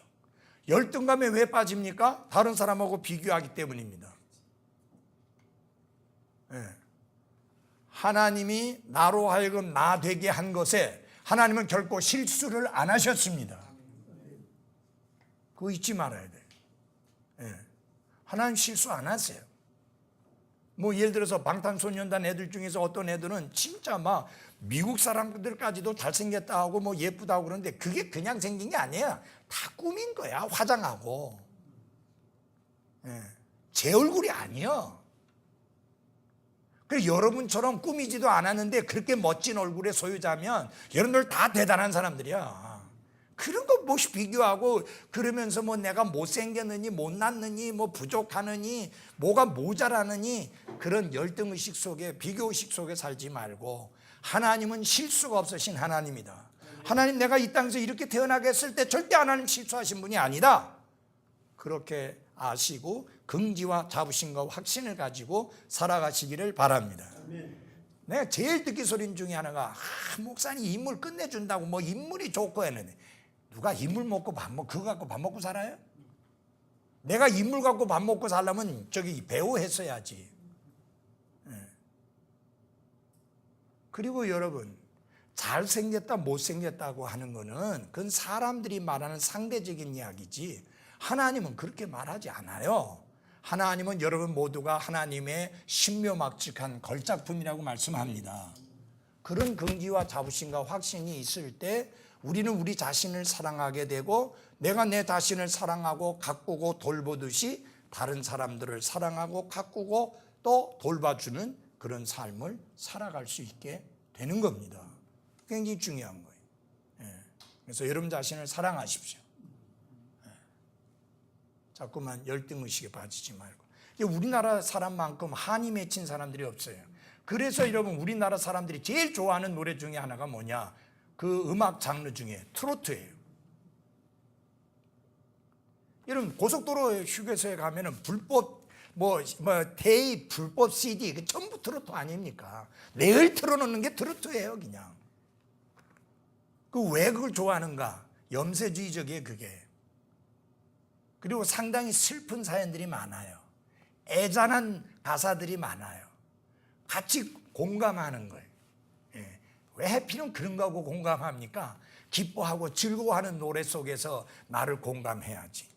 열등감에 왜 빠집니까? 다른 사람하고 비교하기 때문입니다. 네. 하나님이 나로 하여금 나 되게 한 것에 하나님은 결코 실수를 안 하셨습니다. 그거 잊지 말아야 돼요. 네. 하나님 실수 안 하세요. 뭐 예를 들어서 방탄소년단 애들 중에서 어떤 애들은 진짜 막 미국 사람들까지도 잘생겼다 하고 뭐 예쁘다 하고 그러는데 그게 그냥 생긴 게 아니야. 다 꾸민 거야. 화장하고. 예. 제 얼굴이 아니야. 그래서 여러분처럼 꾸미지도 않았는데 그렇게 멋진 얼굴의 소유자면 여러분들 다 대단한 사람들이야. 그런 거 뭐시 비교하고 그러면서 뭐 내가 못생겼느니 못났느니 뭐 부족하느니 뭐가 모자라느니 그런 열등의식 속에 비교의식 속에 살지 말고, 하나님은 실수가 없으신 하나님이다. 하나님 내가 이 땅에서 이렇게 태어나게 했을 때 절대 하나님 실수하신 분이 아니다. 그렇게 아시고 긍지와 자부심과 확신을 가지고 살아가시기를 바랍니다. 내가 제일 듣기 소린 중에 하나가 목사님 인물 끝내준다고 뭐 인물이 좋고 했는데 누가 인물 먹고 그거 갖고 밥 먹고 살아요? 내가 인물 갖고 밥 먹고 살려면 저기 배우 했어야지. 그리고 여러분, 잘생겼다 못생겼다고 하는 거는 그건 사람들이 말하는 상대적인 이야기지 하나님은 그렇게 말하지 않아요. 하나님은 여러분 모두가 하나님의 신묘막측한 걸작품이라고 말씀합니다. 그런 긍지와 자부심과 확신이 있을 때 우리는 우리 자신을 사랑하게 되고, 내가 내 자신을 사랑하고 가꾸고 돌보듯이 다른 사람들을 사랑하고 가꾸고 또 돌봐주는 그런 삶을 살아갈 수 있게 되는 겁니다. 굉장히 중요한 거예요. 그래서 여러분 자신을 사랑하십시오. 자꾸만 열등의식에 빠지지 말고. 우리나라 사람만큼 한이 맺힌 사람들이 없어요. 그래서 여러분 우리나라 사람들이 제일 좋아하는 노래 중에 하나가 뭐냐? 그 음악 장르 중에 트로트예요. 여러분 고속도로 휴게소에 가면은 불법 테이프, 불법 CD 그 전부 트로트 아닙니까? 매일 틀어놓는 게 트로트예요, 그냥. 그 왜 그걸 좋아하는가? 염세주의적이에요, 그게. 그리고 상당히 슬픈 사연들이 많아요. 애잔한 가사들이 많아요. 같이 공감하는 거예요. 왜 해피는 그런 거하고 공감합니까? 기뻐하고 즐거워하는 노래 속에서 나를 공감해야지.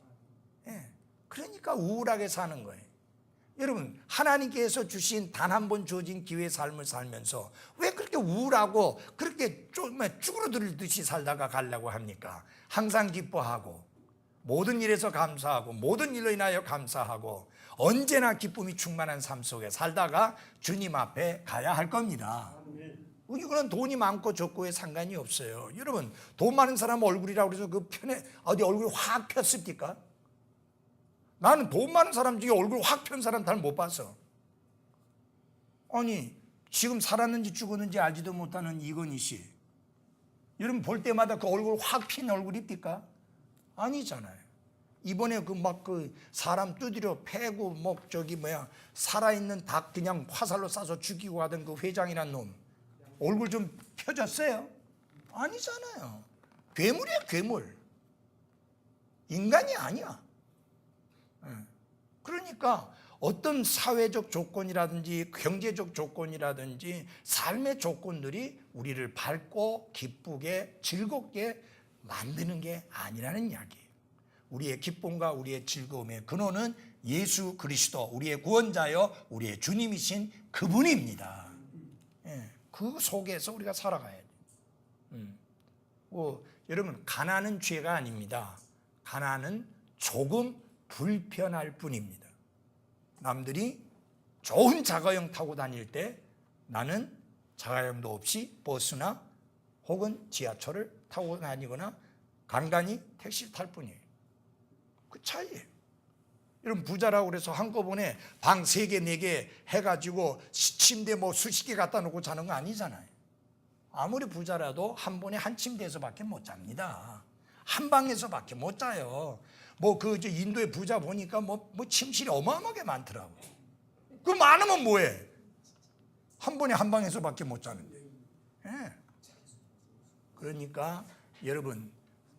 그러니까 우울하게 사는 거예요. 여러분, 하나님께서 주신 단 한 번 주어진 기회의 삶을 살면서 왜 그렇게 우울하고 그렇게 쭈그러들듯이 살다가 가려고 합니까? 항상 기뻐하고 모든 일에서 감사하고 모든 일로 인하여 감사하고 언제나 기쁨이 충만한 삶 속에 살다가 주님 앞에 가야 할 겁니다. 이거는 돈이 많고 적고에 상관이 없어요. 여러분, 돈 많은 사람 얼굴이라고 해서 그 편에 어디 얼굴이 확 폈습니까? 나는 돈 많은 사람 중에 얼굴 확 편 사람 잘 못 봤어. 아니, 지금 살았는지 죽었는지 알지도 못하는 이건희 씨, 여러분 볼 때마다 그 얼굴 확 핀 얼굴입니까? 아니잖아요. 이번에 그 사람 두드려 패고 살아있는 닭 그냥 화살로 쏴서 죽이고 하던 그 회장이란 놈 얼굴 좀 펴졌어요? 아니잖아요. 괴물이야, 괴물. 인간이 아니야. 그러니까 어떤 사회적 조건이라든지 경제적 조건이라든지 삶의 조건들이 우리를 밝고 기쁘게 즐겁게 만드는 게 아니라는 이야기예요. 우리의 기쁨과 우리의 즐거움의 근원은 예수 그리스도, 우리의 구원자여 우리의 주님이신 그분입니다. 그 속에서 우리가 살아가야 돼요. 여러분, 가난은 죄가 아닙니다. 가난은 조금 불편할 뿐입니다. 남들이 좋은 자가용 타고 다닐 때 나는 자가용도 없이 버스나 혹은 지하철을 타고 다니거나 간간히 택시를 탈 뿐이에요. 그 차이예요. 여러분, 부자라고 그래서 한꺼번에 방 3개, 4개 해가지고 침대 뭐 수십 개 갖다 놓고 자는 거 아니잖아요. 아무리 부자라도 한 번에 한 침대에서밖에 못 잡니다. 한 방에서밖에 못 자요. 인도의 부자 보니까 침실이 어마어마하게 많더라고. 그 많으면 뭐해? 한 번에 한 방에서밖에 못 자는데. 그러니까 여러분,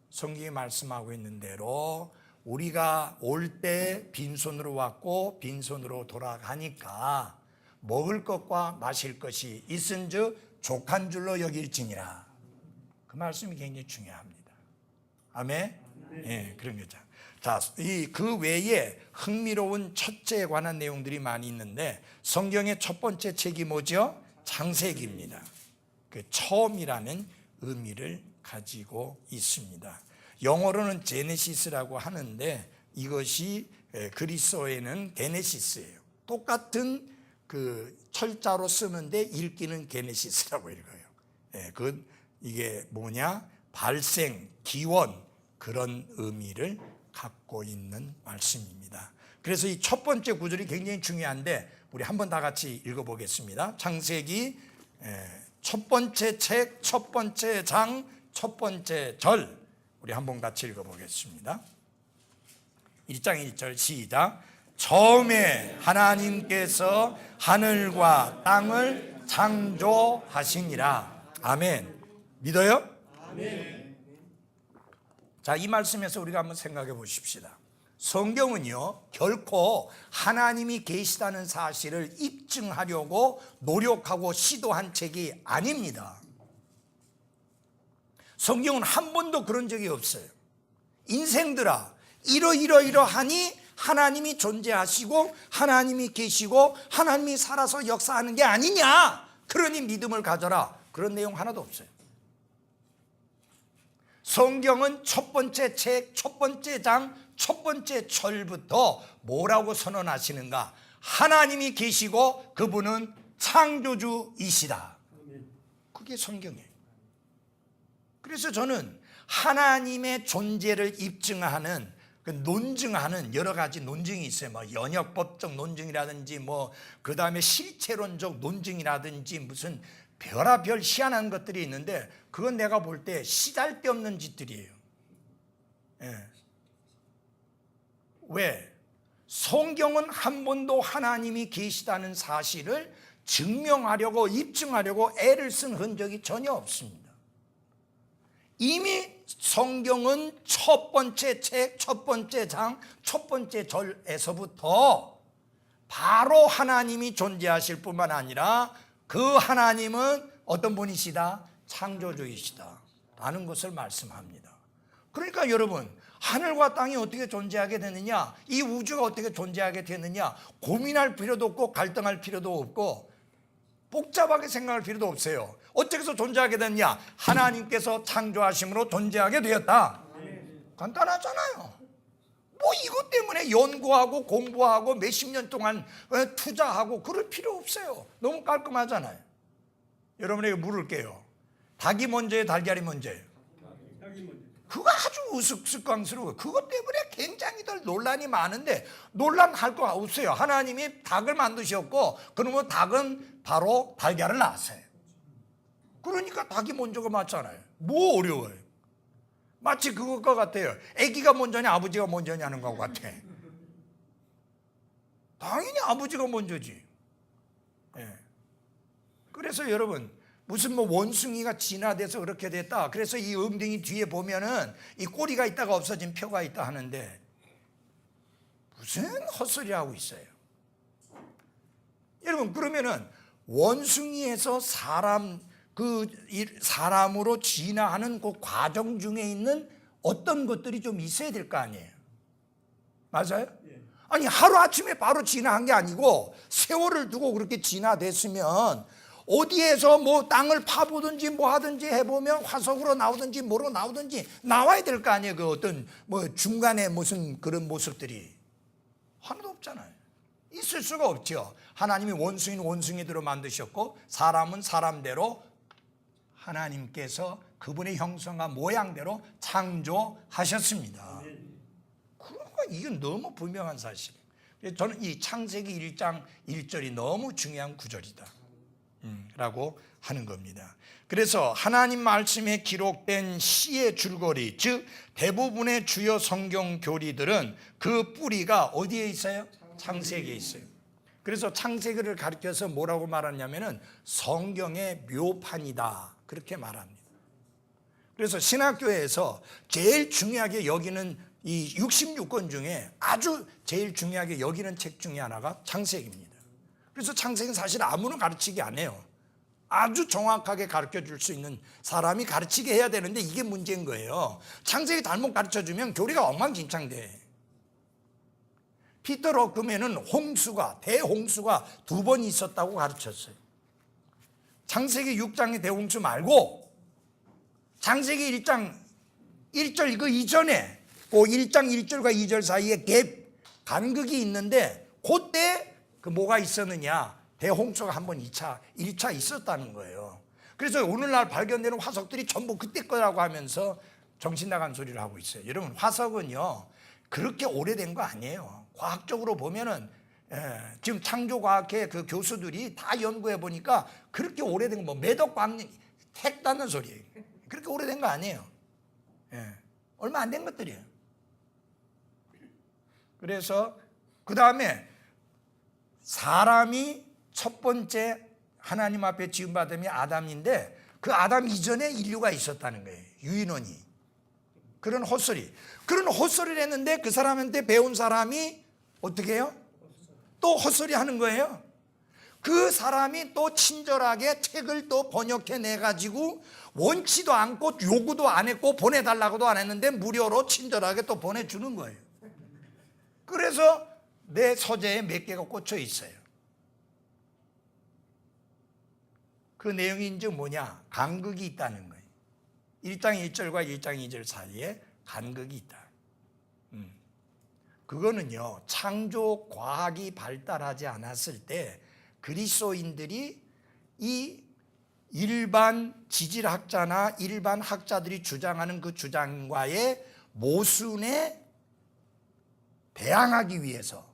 성경이 말씀하고 있는 대로 우리가 올 때 빈손으로 왔고 빈손으로 돌아가니까 먹을 것과 마실 것이 있은즉 족한 줄로 여길지니라. 그 말씀이 굉장히 중요합니다. 아멘? 그런 거죠. 자, 그 외에 흥미로운 첫째에 관한 내용들이 많이 있는데 성경의 첫 번째 책이 뭐죠? 창세기입니다. 그 처음이라는 의미를 가지고 있습니다. 영어로는 제네시스라고 하는데 이것이 그리스어에는 게네시스예요. 똑같은 그 철자로 쓰는데 읽기는 게네시스라고 읽어요. 이게 뭐냐? 발생, 기원, 그런 의미를 갖고 있는 말씀입니다. 그래서 이 첫 번째 구절이 굉장히 중요한데 우리 한번 다 같이 읽어보겠습니다. 창세기 첫 번째 책, 첫 번째 장, 첫 번째 절, 우리 한번 같이 읽어보겠습니다. 1장 1절 시작. 처음에 하나님께서 하늘과 땅을 창조하시니라. 아멘. 믿어요? 아멘. 자, 이 말씀에서 우리가 한번 생각해 보십시다. 성경은요, 결코 하나님이 계시다는 사실을 입증하려고 노력하고 시도한 책이 아닙니다. 성경은 한 번도 그런 적이 없어요. 인생들아, 이러하니 하나님이 존재하시고 하나님이 계시고 하나님이 살아서 역사하는 게 아니냐, 그러니 믿음을 가져라, 그런 내용 하나도 없어요. 성경은 첫 번째 책, 첫 번째 장, 첫 번째 절부터 뭐라고 선언하시는가? 하나님이 계시고 그분은 창조주이시다. 그게 성경이에요. 그래서 저는 하나님의 존재를 입증하는, 논증하는 여러 가지 논증이 있어요. 연역법적 논증이라든지 그 다음에 실체론적 논증이라든지 무슨 별의별 희한한 것들이 있는데 그건 내가 볼 때 시잘데없는 짓들이에요. 왜? 성경은 한 번도 하나님이 계시다는 사실을 증명하려고 입증하려고 애를 쓴 흔적이 전혀 없습니다. 이미 성경은 첫 번째 책, 첫 번째 장, 첫 번째 절에서부터 바로 하나님이 존재하실 뿐만 아니라 그 하나님은 어떤 분이시다? 창조주이시다 라는 것을 말씀합니다. 그러니까 여러분, 하늘과 땅이 어떻게 존재하게 되느냐, 이 우주가 어떻게 존재하게 되느냐 고민할 필요도 없고 갈등할 필요도 없고 복잡하게 생각할 필요도 없어요. 어떻게 해서 존재하게 됐냐? 하나님께서 창조하심으로 존재하게 되었다. 간단하잖아요. 이것 때문에 연구하고 공부하고 몇십 년 동안 투자하고 그럴 필요 없어요. 너무 깔끔하잖아요. 여러분에게 물을게요. 닭이 먼저예요, 달걀이 먼저예요? 그거 아주 우스꽝스러워요. 그것 때문에 굉장히들 논란이 많은데 논란할 거 없어요. 하나님이 닭을 만드셨고 그러면 닭은 바로 달걀을 낳았어요. 그러니까 닭이 먼저가 맞잖아요. 뭐 어려워요? 마치 그것과 같아요. 아기가 먼저냐 아버지가 먼저냐는 것 같아. 당연히 아버지가 먼저지. 그래서 여러분, 무슨 원숭이가 진화돼서 그렇게 됐다, 그래서 이 엉덩이 뒤에 보면은 이 꼬리가 있다가 없어진 표가 있다 하는데 무슨 헛소리 하고 있어요. 여러분, 그러면은 원숭이에서 사람으로 진화하는 그 과정 중에 있는 어떤 것들이 좀 있어야 될 거 아니에요. 맞아요? 아니, 하루아침에 바로 진화한 게 아니고 세월을 두고 그렇게 진화됐으면 어디에서 뭐 땅을 파보든지 뭐 하든지 해보면 화석으로 나오든지 뭐로 나오든지 나와야 될 거 아니에요. 그 어떤 뭐 중간에 무슨 그런 모습들이 하나도 없잖아요. 있을 수가 없죠. 하나님이 원숭이는 원숭이대로 만드셨고 사람은 사람대로 하나님께서 그분의 형상과 모양대로 창조하셨습니다. 그러니까 이건 너무 분명한 사실이에요. 저는 이 창세기 1장 1절이 너무 중요한 구절이다 라고 하는 겁니다. 그래서 하나님 말씀에 기록된 시의 줄거리, 즉 대부분의 주요 성경 교리들은 그 뿌리가 어디에 있어요? 창세기에 있어요. 그래서 창세기를 가르쳐서 뭐라고 말하냐면은 성경의 묘판이다, 그렇게 말합니다. 그래서 신학교에서 제일 중요하게 여기는 이 66권 중에 아주 제일 중요하게 여기는 책 중에 하나가 창세기입니다. 그래서 창세기는 사실 아무나 가르치기 안 해요. 아주 정확하게 가르쳐 줄 수 있는 사람이 가르치게 해야 되는데 이게 문제인 거예요. 창세기 잘못 가르쳐 주면 교리가 엉망진창돼. 피터 로크맨은 대홍수가 2번 있었다고 가르쳤어요. 창세기 6장의 대홍수 말고 창세기 1장 1절 그 이전에 그 1장 1절과 2절 사이에 간극이 있는데 그때 그 뭐가 있었느냐, 대홍수가 한번 1차 있었다는 거예요. 그래서 오늘날 발견되는 화석들이 전부 그때 거라고 하면서 정신 나간 소리를 하고 있어요. 여러분, 화석은요 그렇게 오래된 거 아니에요. 과학적으로 보면은 지금 창조과학회 그 교수들이 다 연구해 보니까 그렇게 오래된 거, 뭐 매덕 광 택다는 소리예요. 그렇게 오래된 거 아니에요. 얼마 안 된 것들이에요. 그래서 그 다음에 사람이 첫 번째 하나님 앞에 지음받음이 아담인데 그 아담 이전에 인류가 있었다는 거예요. 유인원이. 그런 헛소리를 했는데 그 사람한테 배운 사람이 어떻게 해요? 또 헛소리 하는 거예요. 그 사람이 또 친절하게 책을 또 번역해 내가지고 원치도 않고 요구도 안 했고 보내달라고도 안 했는데 무료로 친절하게 또 보내주는 거예요. 그래서 내 서재에 몇 개가 꽂혀 있어요. 그 내용이 이제 뭐냐? 간극이 있다는 거예요. 1장 1절과 1장 2절 사이에 간극이 있다. 그거는요, 창조 과학이 발달하지 않았을 때 그리스도인들이 이 일반 지질학자나 일반 학자들이 주장하는 그 주장과의 모순에 대항하기 위해서,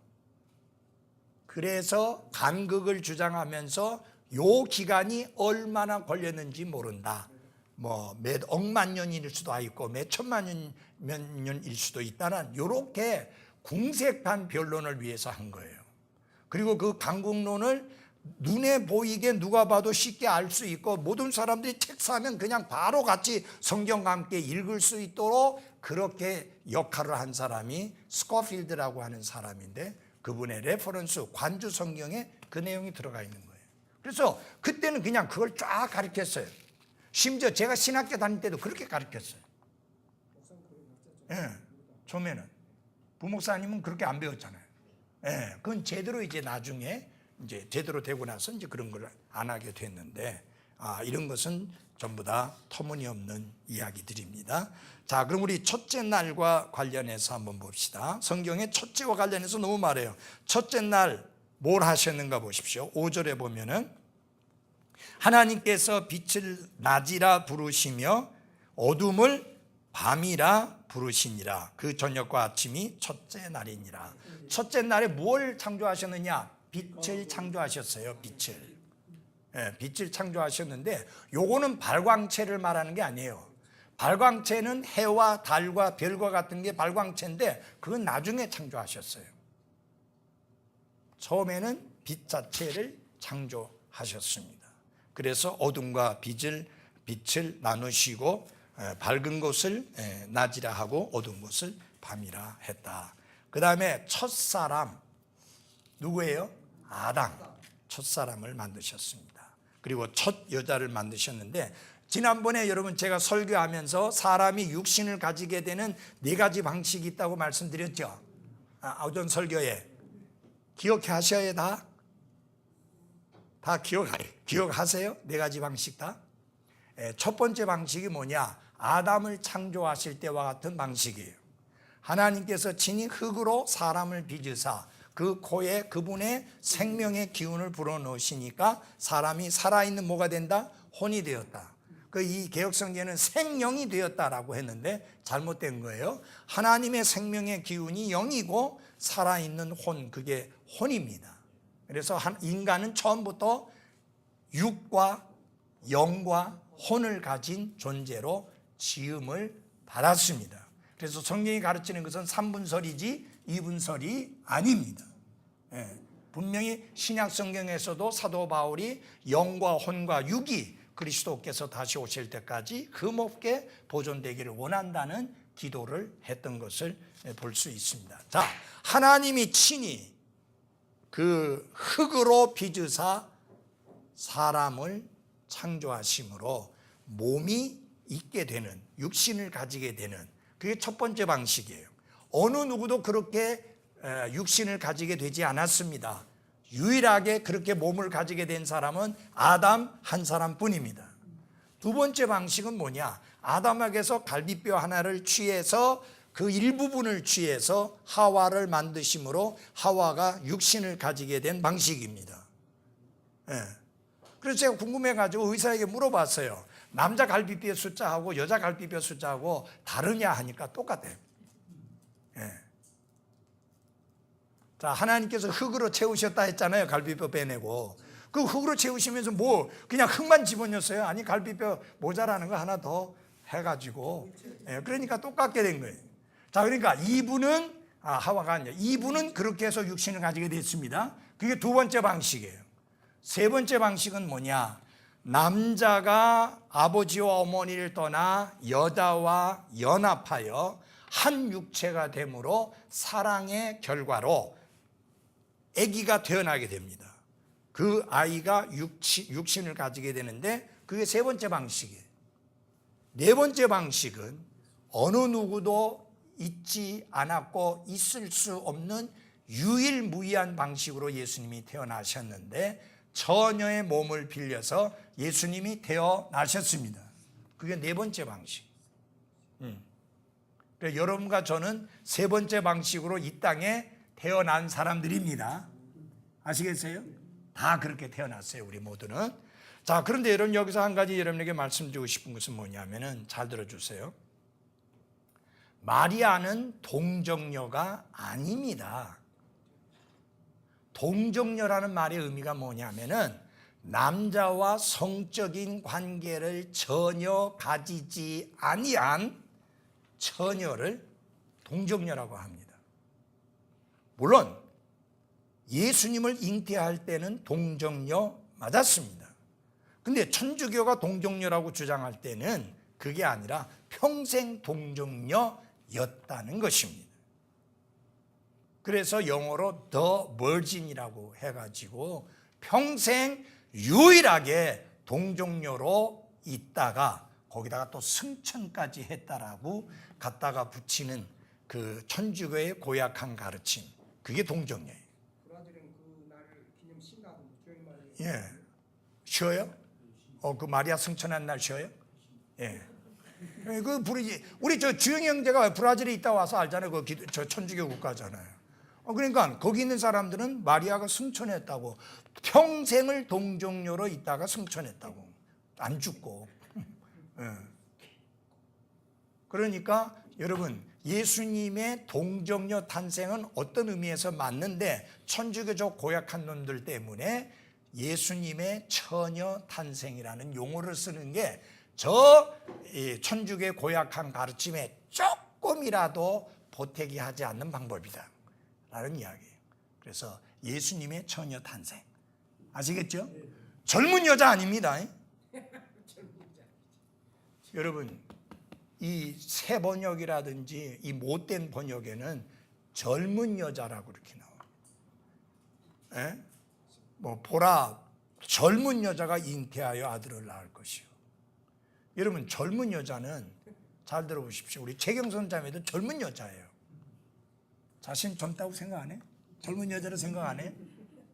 그래서 간극을 주장하면서 요 기간이 얼마나 걸렸는지 모른다. 뭐 몇 억만 년일 수도 있고 몇 천만 년일 수도 있다는 요렇게 궁색한 변론을 위해서 한 거예요. 그리고 그 강국론을 눈에 보이게 누가 봐도 쉽게 알 수 있고 모든 사람들이 책 사면 그냥 바로 같이 성경과 함께 읽을 수 있도록 그렇게 역할을 한 사람이 스코필드라고 하는 사람인데 그분의 레퍼런스 관주 성경에 그 내용이 들어가 있는 거예요. 그래서 그때는 그냥 그걸 쫙 가르쳤어요. 심지어 제가 신학교 다닐 때도 그렇게 가르쳤어요. 처음에는 부목사님은 그렇게 안 배웠잖아요. 그건 제대로 이제 나중에 이제 제대로 되고 나서 이제 그런 걸 안 하게 됐는데, 이런 것은 전부 다 터무니없는 이야기들입니다. 자, 그럼 우리 첫째 날과 관련해서 한번 봅시다. 성경에 첫째와 관련해서 너무 말해요. 첫째 날 뭘 하셨는가 보십시오. 5절에 보면은 하나님께서 빛을 낮이라 부르시며 어둠을 밤이라 부르시니라. 그 저녁과 아침이 첫째 날이니라. 첫째 날에 뭘 창조하셨느냐? 빛을 창조하셨어요. 빛을 창조하셨는데 요거는 발광체를 말하는 게 아니에요. 발광체는 해와 달과 별과 같은 게 발광체인데 그건 나중에 창조하셨어요. 처음에는 빛 자체를 창조하셨습니다. 그래서 어둠과 빛을 나누시고 밝은 곳을 낮이라 하고 어두운 곳을 밤이라 했다. 그 다음에 첫사람 누구예요? 아담. 첫사람을 만드셨습니다. 그리고 첫 여자를 만드셨는데, 지난번에 여러분 제가 설교하면서 사람이 육신을 가지게 되는 4가지 방식이 있다고 말씀드렸죠. 오전 설교에. 기억하셔야 다 기억하세요? 4가지 방식 다. 첫 번째 방식이 뭐냐? 아담을 창조하실 때와 같은 방식이에요. 하나님께서 친히 흙으로 사람을 빚으사 그 코에 그분의 생명의 기운을 불어넣으시니까 사람이 살아있는 뭐가 된다? 혼이 되었다. 이 개역성경에는 생명이 되었다라고 했는데 잘못된 거예요. 하나님의 생명의 기운이 영이고 살아있는 혼, 그게 혼입니다. 그래서 인간은 처음부터 육과 영과 혼을 가진 존재로 지음을 받았습니다. 그래서 성경이 가르치는 것은 3분설이지 2분설이 아닙니다. 분명히 신약 성경에서도 사도 바울이 영과 혼과 육이 그리스도께서 다시 오실 때까지 흠없게 보존되기를 원한다는 기도를 했던 것을 볼 수 있습니다. 자, 하나님이 친히 그 흙으로 빚으사 사람을 창조하심으로 몸이 있게 되는, 육신을 가지게 되는, 그게 첫 번째 방식이에요. 어느 누구도 그렇게 육신을 가지게 되지 않았습니다. 유일하게 그렇게 몸을 가지게 된 사람은 아담 한 사람뿐입니다. 두 번째 방식은 뭐냐? 아담에게서 갈비뼈 하나를 취해서 그 일부분을 취해서 하와를 만드심으로 하와가 육신을 가지게 된 방식입니다. 그래서 제가 궁금해가지고 의사에게 물어봤어요. 남자 갈비뼈 숫자하고 여자 갈비뼈 숫자하고 다르냐 하니까 똑같아요. 자, 하나님께서 흙으로 채우셨다 했잖아요. 갈비뼈 빼내고. 그 흙으로 채우시면서 뭐 그냥 흙만 집어넣었어요? 아니, 갈비뼈 모자라는 거 하나 더 해가지고. 그러니까 똑같게 된 거예요. 자, 그러니까 이분은 하와가 아니라 이분은 그렇게 해서 육신을 가지게 됐습니다. 그게 두 번째 방식이에요. 세 번째 방식은 뭐냐? 남자가 아버지와 어머니를 떠나 여자와 연합하여 한 육체가 됨으로 사랑의 결과로 아기가 태어나게 됩니다. 그 아이가 육신을 가지게 되는데 그게 세 번째 방식이에요. 네 번째 방식은 어느 누구도 있지 않았고 있을 수 없는 유일무이한 방식으로 예수님이 태어나셨는데 처녀의 몸을 빌려서 예수님이 태어나셨습니다. 그게 네 번째 방식. 그래서 여러분과 저는 세 번째 방식으로 이 땅에 태어난 사람들입니다. 아시겠어요? 다 그렇게 태어났어요, 우리 모두는. 자, 그런데 여러분, 여기서 한 가지 여러분에게 말씀드리고 싶은 것은 뭐냐면은, 잘 들어주세요. 마리아는 동정녀가 아닙니다. 동정녀라는 말의 의미가 뭐냐면은 남자와 성적인 관계를 전혀 가지지 아니한 처녀를 동정녀라고 합니다. 물론 예수님을 잉태할 때는 동정녀 맞았습니다. 근데 천주교가 동정녀라고 주장할 때는 그게 아니라 평생 동정녀였다는 것입니다. 그래서 영어로 The Virgin이라고 해가지고 평생 유일하게 동정녀로 있다가 거기다가 또 승천까지 했다라고 갖다가 붙이는 그 천주교의 고약한 가르침, 그게 동정녀예요. 브라질은 그 날을 기념 신나고 주일날 쉬어요? 그 마리아 승천한 날 쉬어요? 우리 저 주영 형제가 브라질에 있다 와서 알잖아요. 저 천주교 국가잖아요. 그러니까 거기 있는 사람들은 마리아가 승천했다고, 평생을 동정녀로 있다가 승천했다고, 안 죽고. 그러니까 여러분, 예수님의 동정녀 탄생은 어떤 의미에서 맞는데 천주교적 고약한 놈들 때문에 예수님의 처녀 탄생이라는 용어를 쓰는 게 저 천주교의 고약한 가르침에 조금이라도 보태기 하지 않는 방법이다 라는 이야기예요. 그래서 예수님의 처녀 탄생, 아시겠죠? 젊은 여자 아닙니다. 여러분, 이 새 번역이라든지 이 못된 번역에는 젊은 여자라고 이렇게 나와요. 보라, 젊은 여자가 잉태하여 아들을 낳을 것이요. 여러분, 젊은 여자는 잘 들어보십시오. 우리 최경선 자매도 젊은 여자예요. 자신 젊다고 생각 안 해? 젊은 여자로 생각 안 해?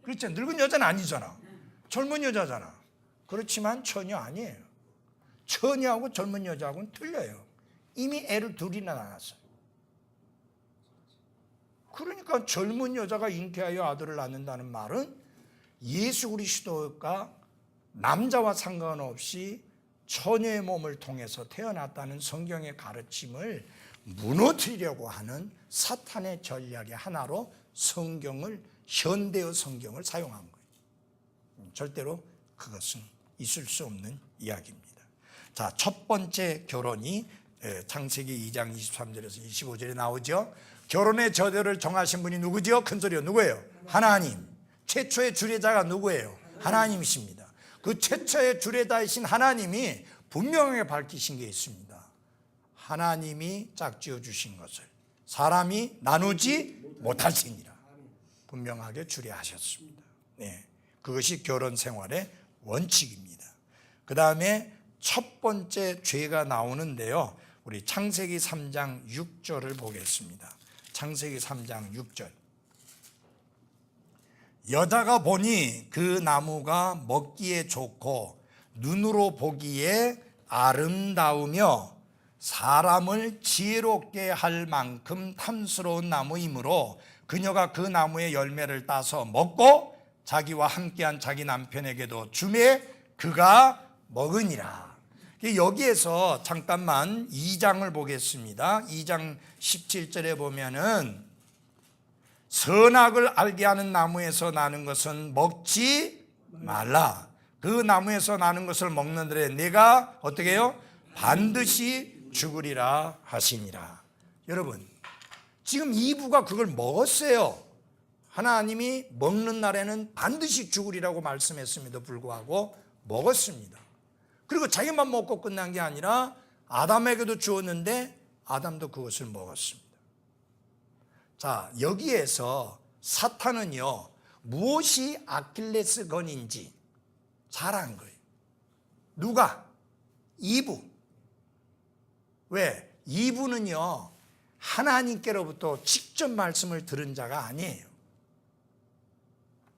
그렇죠. 늙은 여자는 아니잖아. 젊은 여자잖아. 그렇지만 처녀 아니에요. 처녀하고 젊은 여자하고는 틀려요. 이미 애를 둘이나 낳았어요. 그러니까 젊은 여자가 잉태하여 아들을 낳는다는 말은 예수 그리스도가 남자와 상관없이 처녀의 몸을 통해서 태어났다는 성경의 가르침을 무너뜨리려고 하는 사탄의 전략의 하나로 성경을, 현대의 성경을 사용한 거예요. 절대로 그것은 있을 수 없는 이야기입니다. 자, 첫 번째 결혼이 창세기 2장 23절에서 25절에 나오죠. 결혼의 저대를 정하신 분이 누구죠? 큰 소리요. 누구예요? 하나님. 최초의 주례자가 누구예요? 하나님이십니다. 그 최초의 주례자이신 하나님이 분명하게 밝히신 게 있습니다. 하나님이 짝지어 주신 것을 사람이 나누지 못할지니라. 분명하게 주례하셨습니다. 네, 그것이 결혼 생활의 원칙입니다. 그 다음에 첫 번째 죄가 나오는데요. 우리 창세기 3장 6절을 보겠습니다. 창세기 3장 6절. 여자가 보니 그 나무가 먹기에 좋고 눈으로 보기에 아름다우며 사람을 지혜롭게 할 만큼 탐스러운 나무이므로 그녀가 그 나무의 열매를 따서 먹고 자기와 함께한 자기 남편에게도 주매 그가 먹으니라. 여기에서 잠깐만 2장을 보겠습니다. 2장 17절에 보면은 선악을 알게 하는 나무에서 나는 것은 먹지 말라. 그 나무에서 나는 것을 먹는들에 내가 어떻게 해요? 반드시 죽으리라 하시니라. 여러분, 지금 이브가 그걸 먹었어요. 하나님이 먹는 날에는 반드시 죽으리라고 말씀했음에도 불구하고 먹었습니다. 그리고 자기만 먹고 끝난 게 아니라 아담에게도 주었는데 아담도 그것을 먹었습니다. 자, 여기에서 사탄은요, 무엇이 아킬레스건인지 잘 안 거예요. 누가? 이브. 왜? 이브는요, 하나님께로부터 직접 말씀을 들은 자가 아니에요.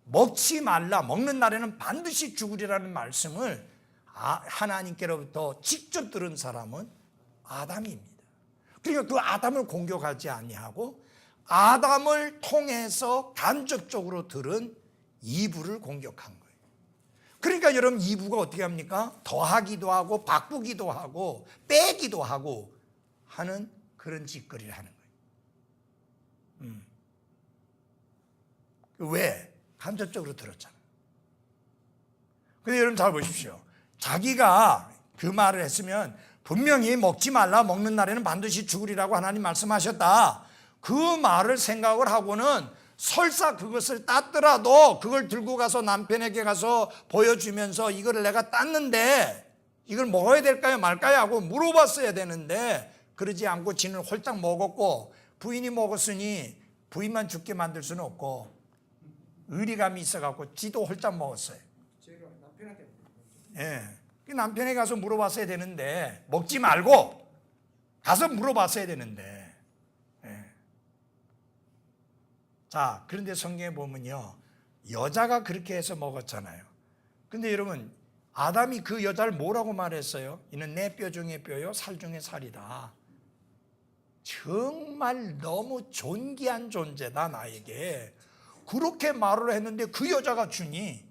먹지 말라, 먹는 날에는 반드시 죽으리라는 말씀을 하나님께로부터 직접 들은 사람은 아담입니다. 그러니까 그 아담을 공격하지 아니하고 아담을 통해서 간접적으로 들은 이브를 공격한 거예요. 그러니까 여러분, 이브가 어떻게 합니까? 더하기도 하고 바꾸기도 하고 빼기도 하고 하는 그런 짓거리를 하는 거예요. 왜? 간접적으로 들었잖아. 근데 여러분 잘 보십시오. 자기가 그 말을 했으면 분명히 먹지 말라, 먹는 날에는 반드시 죽으리라고 하나님 말씀하셨다. 그 말을 생각을 하고는 설사 그것을 땄더라도 그걸 들고 가서 남편에게 가서 보여주면서 이거를 내가 땄는데 이걸 먹어야 될까요 말까요 하고 물어봤어야 되는데 그러지 않고 지는 홀딱 먹었고 부인이 먹었으니 부인만 죽게 만들 수는 없고 의리감이 있어갖고 지도 홀딱 먹었어요. 제가 남편한테 예, 남편에게 가서 물어봤어야 되는데 먹지 말고 가서 물어봤어야 되는데 자, 그런데 성경에 보면요, 여자가 그렇게 해서 먹었잖아요. 근데 여러분, 아담이 그 여자를 뭐라고 말했어요? 이는 내 뼈 중에 뼈요 살 중에 살이다. 정말 너무 존귀한 존재다 나에게. 그렇게 말을 했는데 그 여자가 주니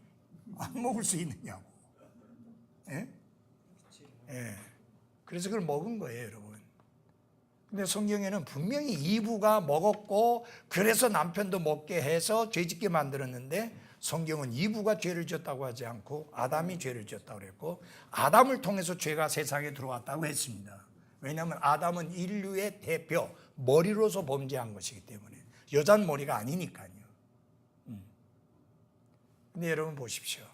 안 먹을 수 있느냐고. 예? 예. 그래서 그걸 먹은 거예요, 여러분. 근데 성경에는 분명히 이브가 먹었고 그래서 남편도 먹게 해서 죄짓게 만들었는데 성경은 이브가 죄를 지었다고 하지 않고 아담이 죄를 지었다고 그랬고 아담을 통해서 죄가 세상에 들어왔다고 했습니다. 왜냐하면 아담은 인류의 대표, 머리로서 범죄한 것이기 때문에. 여자는 머리가 아니니까요. 근데 여러분 보십시오.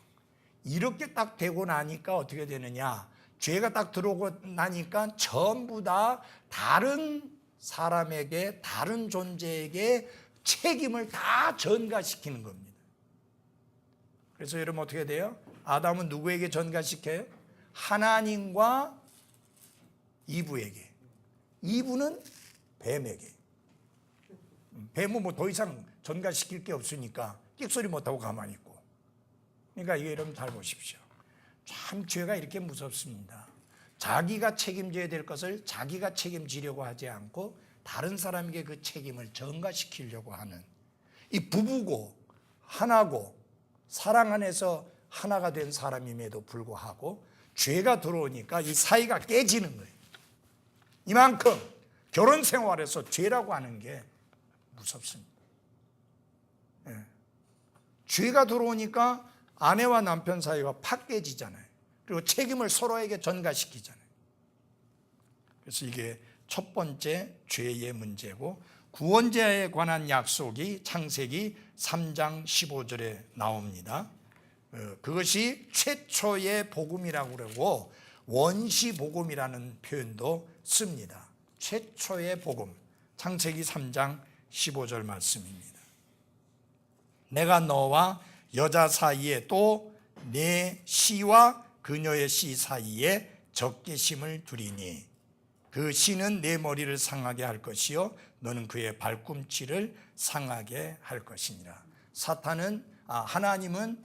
이렇게 딱 되고 나니까 어떻게 되느냐? 죄가 딱 들어오고 나니까 전부 다 다른 사람에게, 다른 존재에게 책임을 다 전가시키는 겁니다. 그래서 여러분 어떻게 돼요? 아담은 누구에게 전가시켜요? 하나님과 이브에게. 이브는 뱀에게. 뱀은 뭐 더 이상 전가시킬 게 없으니까 끽소리 못하고 가만히 있고. 그러니까 이거 여러분 잘 보십시오. 참 죄가 이렇게 무섭습니다. 자기가 책임져야 될 것을 자기가 책임지려고 하지 않고 다른 사람에게 그 책임을 전가시키려고 하는, 이 부부고 하나고 사랑 안에서 하나가 된 사람임에도 불구하고 죄가 들어오니까 이 사이가 깨지는 거예요. 이만큼 결혼 생활에서 죄라고 하는 게 무섭습니다. 예. 죄가 들어오니까 아내와 남편 사이가 팍 깨지잖아요. 그리고 책임을 서로에게 전가시키잖아요. 그래서 이게 첫 번째 죄의 문제고, 구원자에 관한 약속이 창세기 3장 15절에 나옵니다. 그것이 최초의 복음이라고 그러고 원시 복음이라는 표현도 씁니다. 최초의 복음, 창세기 3장 15절 말씀입니다. 내가 너와 여자 사이에 또 내 씨와 그녀의 씨 사이에 적개심을 두리니 그 씨는 내 머리를 상하게 할 것이요 너는 그의 발꿈치를 상하게 할 것이니라. 하나님은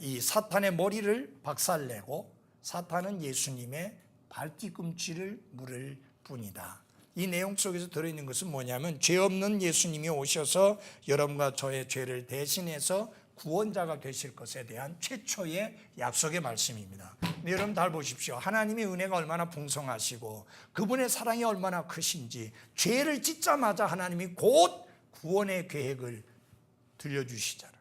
이 사탄의 머리를 박살내고 사탄은 예수님의 발뒤꿈치를 물을 뿐이다. 이 내용 속에서 들어있는 것은 뭐냐면, 죄 없는 예수님이 오셔서 여러분과 저의 죄를 대신해서 구원자가 되실 것에 대한 최초의 약속의 말씀입니다. 근데 여러분 잘 보십시오. 하나님의 은혜가 얼마나 풍성하시고 그분의 사랑이 얼마나 크신지, 죄를 짓자마자 하나님이 곧 구원의 계획을 들려주시잖아.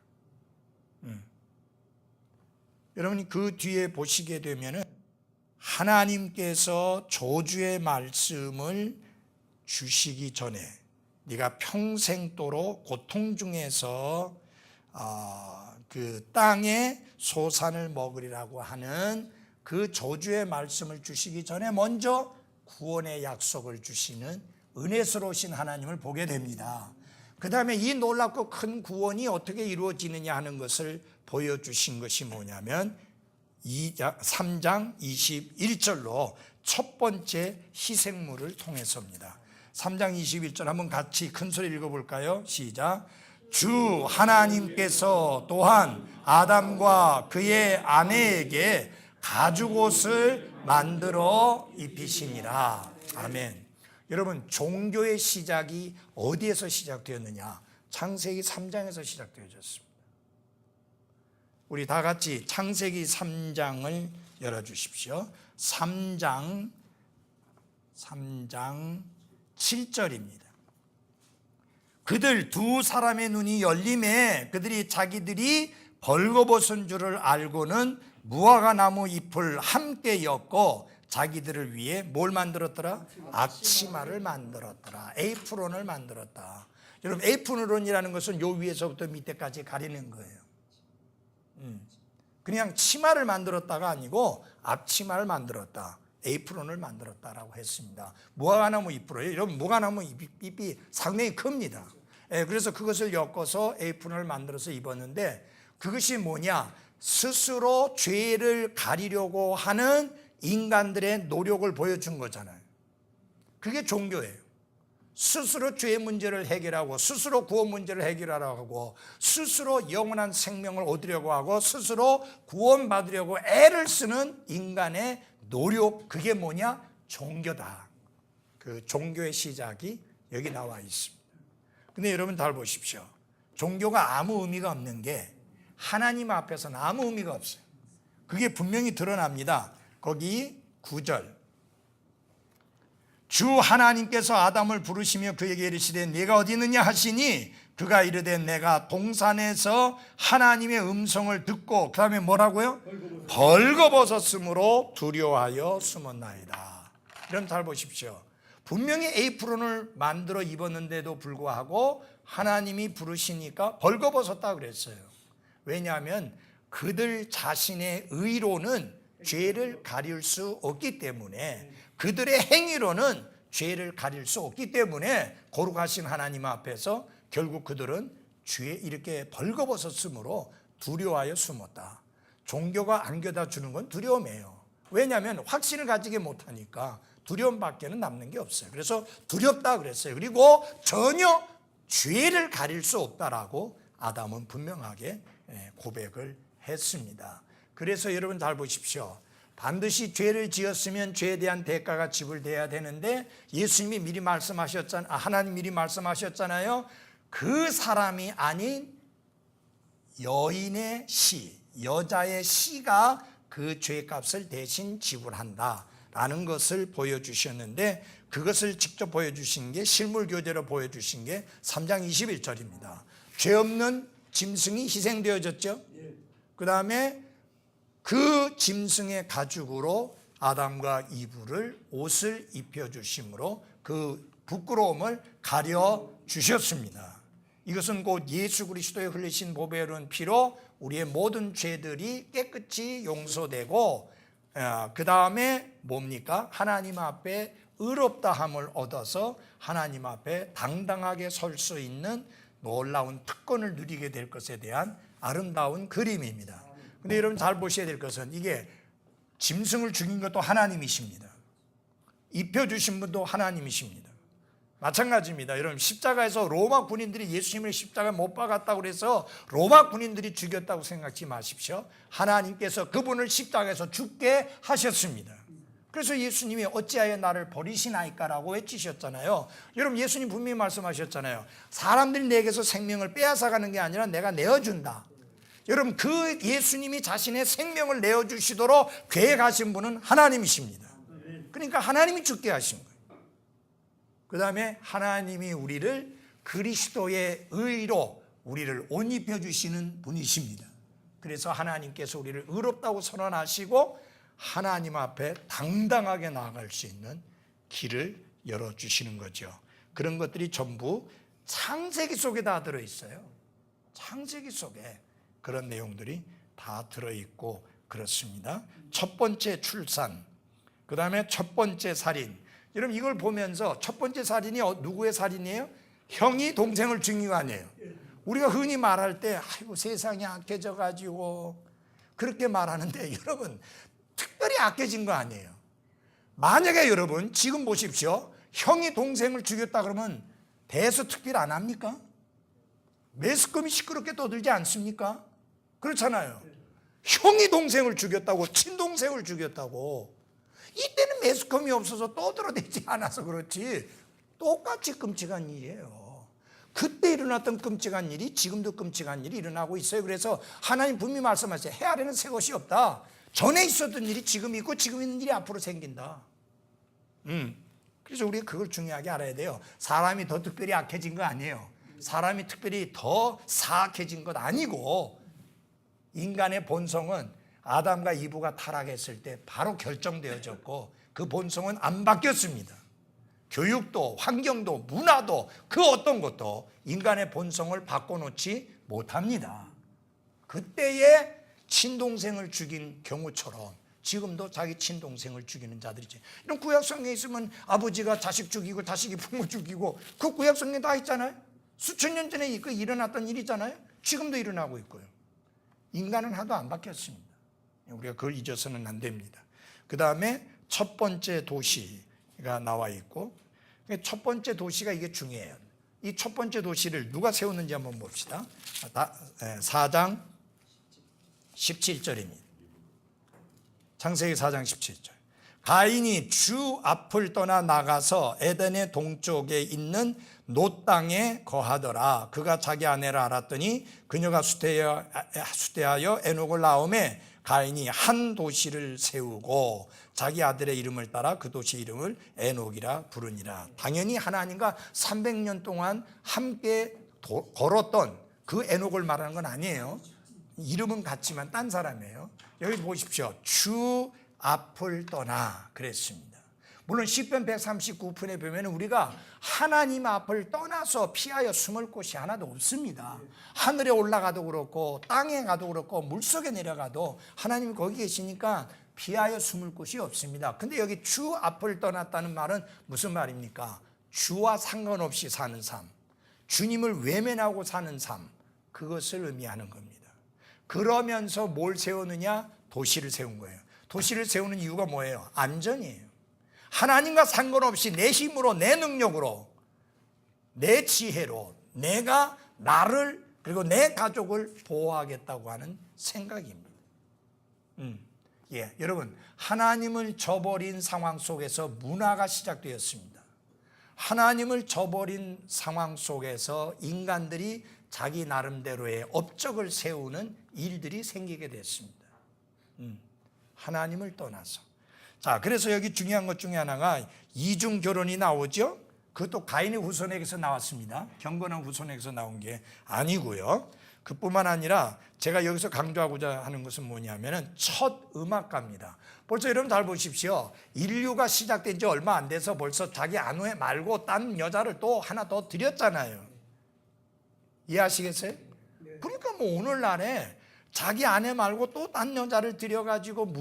여러분이 그 뒤에 보시게 되면은 하나님께서 저주의 말씀을 주시기 전에 네가 평생도록 고통 중에서 그 땅의 소산을 먹으리라고 하는 그 저주의 말씀을 주시기 전에 먼저 구원의 약속을 주시는 은혜스러우신 하나님을 보게 됩니다. 그 다음에 이 놀랍고 큰 구원이 어떻게 이루어지느냐 하는 것을 보여주신 것이 뭐냐면 3장 21절로 첫 번째 희생물을 통해서입니다. 3장 21절 한번 같이 큰 소리 읽어볼까요? 시작. 주 하나님께서 또한 아담과 그의 아내에게 가죽옷을 만들어 입히시니라. 아멘. 여러분, 종교의 시작이 어디에서 시작되었느냐? 창세기 3장에서 시작되어졌습니다. 우리 다 같이 창세기 3장을 열어주십시오. 3장 7절입니다. 그들 두 사람의 눈이 열림에 그들이 자기들이 벌거벗은 줄을 알고는 무화과 나무 잎을 함께 엮고 자기들을 위해 뭘 만들었더라? 앞치마를 만들었더라. 에이프론을 만들었다. 여러분, 에이프론이라는 것은 요 위에서부터 밑에까지 가리는 거예요. 그냥 치마를 만들었다가 아니고 앞치마를 만들었다. 에이프론을 만들었다라고 했습니다. 무화과나무 잎으로. 여러분, 무화과나무 잎이 상당히 큽니다. 그래서 그것을 엮어서 에이프론을 만들어서 입었는데, 그것이 뭐냐? 스스로 죄를 가리려고 하는 인간들의 노력을 보여준 거잖아요. 그게 종교예요. 스스로 죄의 문제를 해결하고 스스로 구원 문제를 해결하려고 하고 스스로 영원한 생명을 얻으려고 하고 스스로 구원받으려고 애를 쓰는 인간의 노력, 그게 뭐냐? 종교다. 그 종교의 시작이 여기 나와 있습니다. 근데 여러분 잘 보십시오. 종교가 아무 의미가 없는 게 하나님 앞에서는 아무 의미가 없어요. 그게 분명히 드러납니다. 거기 9절. 주 하나님께서 아담을 부르시며 그에게 이르시되 네가 어디 있느냐 하시니 그가 이르되 내가 동산에서 하나님의 음성을 듣고, 그 다음에 뭐라고요? 벌거벗었으므로 두려워하여 숨었나이다. 여러분 잘 보십시오. 분명히 에이프론을 만들어 입었는데도 불구하고 하나님이 부르시니까 벌거벗었다 그랬어요. 왜냐하면 그들 자신의 의로는 죄를 가릴 수 없기 때문에, 그들의 행위로는 죄를 가릴 수 없기 때문에 거룩하신 하나님 앞에서 결국 그들은 죄 이렇게 벌거벗었으므로 두려워하여 숨었다. 종교가 안겨다 주는 건 두려움이에요. 왜냐하면 확신을 가지게 못하니까 두려움밖에는 남는 게 없어요. 그래서 두렵다 그랬어요. 그리고 전혀 죄를 가릴 수 없다라고 아담은 분명하게 고백을 했습니다. 그래서 여러분 잘 보십시오. 반드시 죄를 지었으면 죄에 대한 대가가 지불돼야 되는데 예수님이 미리 말씀하셨잖아요. 하나님 미리 말씀하셨잖아요. 그 사람이 아닌 여인의 시, 여자의 시가 그 죄값을 대신 지불한다라는 것을 보여주셨는데 그것을 직접 보여주신 게 실물 교제로 보여주신 게 3장 21절입니다. 죄 없는 짐승이 희생되어졌죠. 그 다음에 그 짐승의 가죽으로 아담과 이브를 옷을 입혀주심으로 그 부끄러움을 가려주셨습니다. 이것은 곧 예수 그리스도의 흘리신 보배로운 피로 우리의 모든 죄들이 깨끗이 용서되고 그 다음에 뭡니까? 하나님 앞에 의롭다함을 얻어서 하나님 앞에 당당하게 설 수 있는 놀라운 특권을 누리게 될 것에 대한 아름다운 그림입니다. 근데 여러분 잘 보셔야 될 것은 이게 짐승을 죽인 것도 하나님이십니다. 입혀주신 분도 하나님이십니다. 마찬가지입니다. 여러분 십자가에서 로마 군인들이 예수님을 십자가에 못 박았다고 해서 로마 군인들이 죽였다고 생각하지 마십시오. 하나님께서 그분을 십자가에서 죽게 하셨습니다. 그래서 예수님이 어찌하여 나를 버리시나이까라고 외치셨잖아요. 여러분 예수님 분명히 말씀하셨잖아요. 사람들이 내게서 생명을 빼앗아가는 게 아니라 내가 내어준다. 여러분 그 예수님이 자신의 생명을 내어주시도록 계획하신 분은 하나님이십니다. 그러니까 하나님이 죽게 하신 거예요. 그 다음에 하나님이 우리를 그리스도의 의로 우리를 옷 입혀주시는 분이십니다. 그래서 하나님께서 우리를 의롭다고 선언하시고 하나님 앞에 당당하게 나아갈 수 있는 길을 열어주시는 거죠. 그런 것들이 전부 창세기 속에 다 들어있어요. 창세기 속에 그런 내용들이 다 들어있고 그렇습니다. 첫 번째 출산, 그 다음에 첫 번째 살인. 여러분 이걸 보면서 첫 번째 살인이 누구의 살인이에요? 형이 동생을 죽인 거 아니에요. 우리가 흔히 말할 때 아이고 세상이 악해져 가지고 그렇게 말하는데 여러분 특별히 악해진 거 아니에요. 만약에 여러분 지금 보십시오. 형이 동생을 죽였다 그러면 대해서 특별 안 합니까? 매스컴이 시끄럽게 떠들지 않습니까? 그렇잖아요. 형이 동생을 죽였다고, 친동생을 죽였다고. 이때는 매스컴이 없어서 떠들어대지 않아서 그렇지 똑같이 끔찍한 일이에요. 그때 일어났던 끔찍한 일이 지금도 끔찍한 일이 일어나고 있어요. 그래서 하나님 분명히 말씀하세요. 해 아래는 새 것이 없다. 전에 있었던 일이 지금 있고 지금 있는 일이 앞으로 생긴다. 그래서 우리가 그걸 중요하게 알아야 돼요. 사람이 더 특별히 악해진 거 아니에요. 사람이 특별히 더 사악해진 것 아니고 인간의 본성은 아담과 이브가 타락했을 때 바로 결정되어졌고 그 본성은 안 바뀌었습니다. 교육도 환경도 문화도 그 어떤 것도 인간의 본성을 바꿔놓지 못합니다. 그때의 친동생을 죽인 경우처럼 지금도 자기 친동생을 죽이는 자들이지. 이런 구약성경에 있으면 아버지가 자식 죽이고 자식이 부모 죽이고 그 구약성경에 다 있잖아요. 수천 년 전에 일어났던 일이잖아요. 지금도 일어나고 있고요. 인간은 하도 안 바뀌었습니다. 우리가 그걸 잊어서는 안 됩니다. 그 다음에 첫 번째 도시가 나와 있고 첫 번째 도시가 이게 중요해요. 이 첫 번째 도시를 누가 세웠는지 한번 봅시다. 4장 17절입니다. 창세기 4장 17절. 가인이 주 앞을 떠나 나가서 에덴의 동쪽에 있는 노 땅에 거하더라. 그가 자기 아내를 알았더니 그녀가 수태하여 에녹을 낳음에 가인이 한 도시를 세우고 자기 아들의 이름을 따라 그 도시 이름을 에녹이라 부르니라. 당연히 하나님과 300년 동안 함께 걸었던 그 에녹을 말하는 건 아니에요. 이름은 같지만 딴 사람이에요. 여기 보십시오. 주 앞을 떠나 그랬습니다. 물론 시편 139편에 보면 우리가 하나님 앞을 떠나서 피하여 숨을 곳이 하나도 없습니다. 하늘에 올라가도 그렇고 땅에 가도 그렇고 물속에 내려가도 하나님이 거기 계시니까 피하여 숨을 곳이 없습니다. 근데 여기 주 앞을 떠났다는 말은 무슨 말입니까? 주와 상관없이 사는 삶, 주님을 외면하고 사는 삶, 그것을 의미하는 겁니다. 그러면서 뭘 세우느냐? 도시를 세운 거예요. 도시를 세우는 이유가 뭐예요? 안전이에요. 하나님과 상관없이 내 힘으로, 내 능력으로, 내 지혜로 내가 나를 그리고 내 가족을 보호하겠다고 하는 생각입니다. 여러분, 하나님을 저버린 상황 속에서 문화가 시작되었습니다. 하나님을 저버린 상황 속에서 인간들이 자기 나름대로의 업적을 세우는 일들이 생기게 됐습니다. 하나님을 떠나서. 자, 그래서 여기 중요한 것 중에 하나가 이중 결혼이 나오죠. 그것도 가인의 후손에게서 나왔습니다. 경건한 후손에게서 나온 게 아니고요. 그뿐만 아니라 제가 여기서 강조하고자 하는 것은 뭐냐면은 첫 음악가입니다. 벌써 여러분 잘 보십시오. 인류가 시작된 지 얼마 안 돼서 벌써 자기 아내 말고 딴 여자를 또 하나 더 들였잖아요. 이해하시겠어요? 그러니까 뭐 오늘날에 자기 아내 말고 또 딴 여자를 들여가지고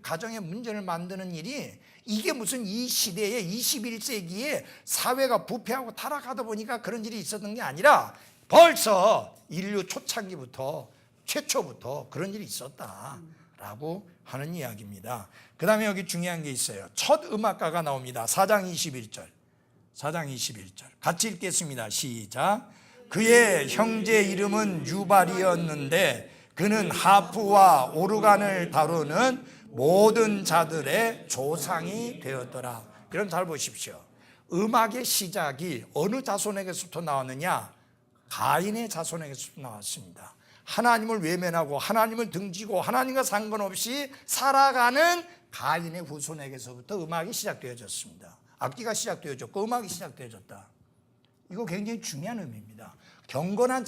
가정의 문제를 만드는 일이 이게 무슨 이 시대에 21세기에 사회가 부패하고 타락하다 보니까 그런 일이 있었던 게 아니라 벌써 인류 초창기부터 최초부터 그런 일이 있었다라고 하는 이야기입니다. 그 다음에 여기 중요한 게 있어요. 첫 음악가가 나옵니다. 4장 21절. 4장 21절. 같이 읽겠습니다. 시작. 그의 형제 이름은 유발이었는데 그는 하프와 오르간을 다루는 모든 자들의 조상이 되었더라. 여러분 잘 보십시오. 음악의 시작이 어느 자손에게서부터 나왔느냐? 가인의 자손에게서부터 나왔습니다. 하나님을 외면하고 하나님을 등지고 하나님과 상관없이 살아가는 가인의 후손에게서부터 음악이 시작되어졌습니다. 악기가 시작되어졌고 음악이 시작되어졌다. 이거 굉장히 중요한 의미입니다. 경건한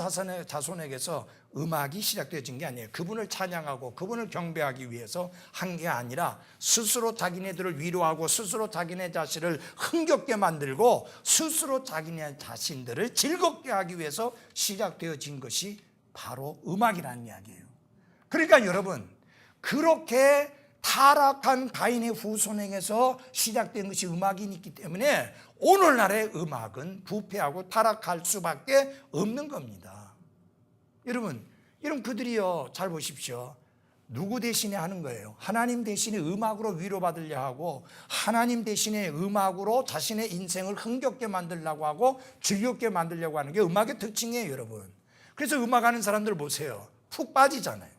자손에게서 음악이 시작되어진 게 아니에요. 그분을 찬양하고 그분을 경배하기 위해서 한 게 아니라 스스로 자기네들을 위로하고 스스로 자기네 자신을 흥겹게 만들고 스스로 자기네 자신들을 즐겁게 하기 위해서 시작되어진 것이 바로 음악이라는 이야기예요. 그러니까 여러분, 그렇게 타락한 가인의 후손에게서 시작된 것이 음악이 있기 때문에 오늘날의 음악은 부패하고 타락할 수밖에 없는 겁니다. 여러분 그들이요, 잘 보십시오. 누구 대신에 하는 거예요? 하나님 대신에 음악으로 위로받으려 하고 하나님 대신에 음악으로 자신의 인생을 흥겹게 만들려고 하고 즐겁게 만들려고 하는 게 음악의 특징이에요, 여러분. 그래서 음악하는 사람들 보세요. 푹 빠지잖아요.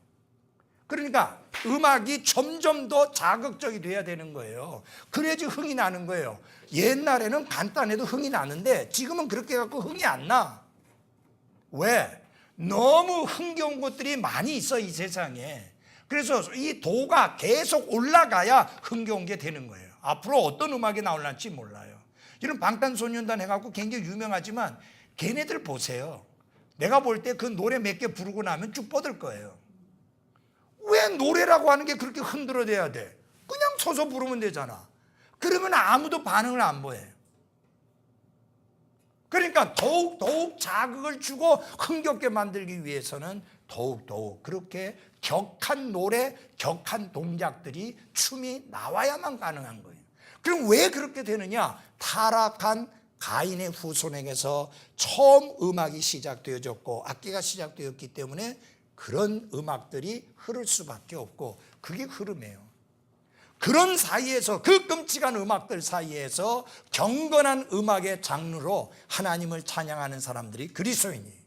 그러니까 음악이 점점 더 자극적이 돼야 되는 거예요. 그래야지 흥이 나는 거예요. 옛날에는 간단해도 흥이 나는데 지금은 그렇게 갖고 흥이 안 나. 왜? 너무 흥겨운 것들이 많이 있어, 이 세상에. 그래서 이 도가 계속 올라가야 흥겨운 게 되는 거예요. 앞으로 어떤 음악이 나올지 몰라요. 이런 방탄소년단 해갖고 굉장히 유명하지만 걔네들 보세요. 내가 볼 때 그 노래 몇 개 부르고 나면 쭉 뻗을 거예요. 왜 노래라고 하는 게 그렇게 흔들어대야 돼? 그냥 서서 부르면 되잖아. 그러면 아무도 반응을 안 보여요. 그러니까 더욱 자극을 주고 흥겹게 만들기 위해서는 더욱 그렇게 격한 노래, 격한 동작들이 춤이 나와야만 가능한 거예요. 그럼 왜 그렇게 되느냐? 타락한 가인의 후손에게서 처음 음악이 시작되어졌고 악기가 시작되었기 때문에 그런 음악들이 흐를 수밖에 없고 그게 흐름이에요. 그런 사이에서 그 끔찍한 음악들 사이에서 경건한 음악의 장르로 하나님을 찬양하는 사람들이 그리스도인이에요.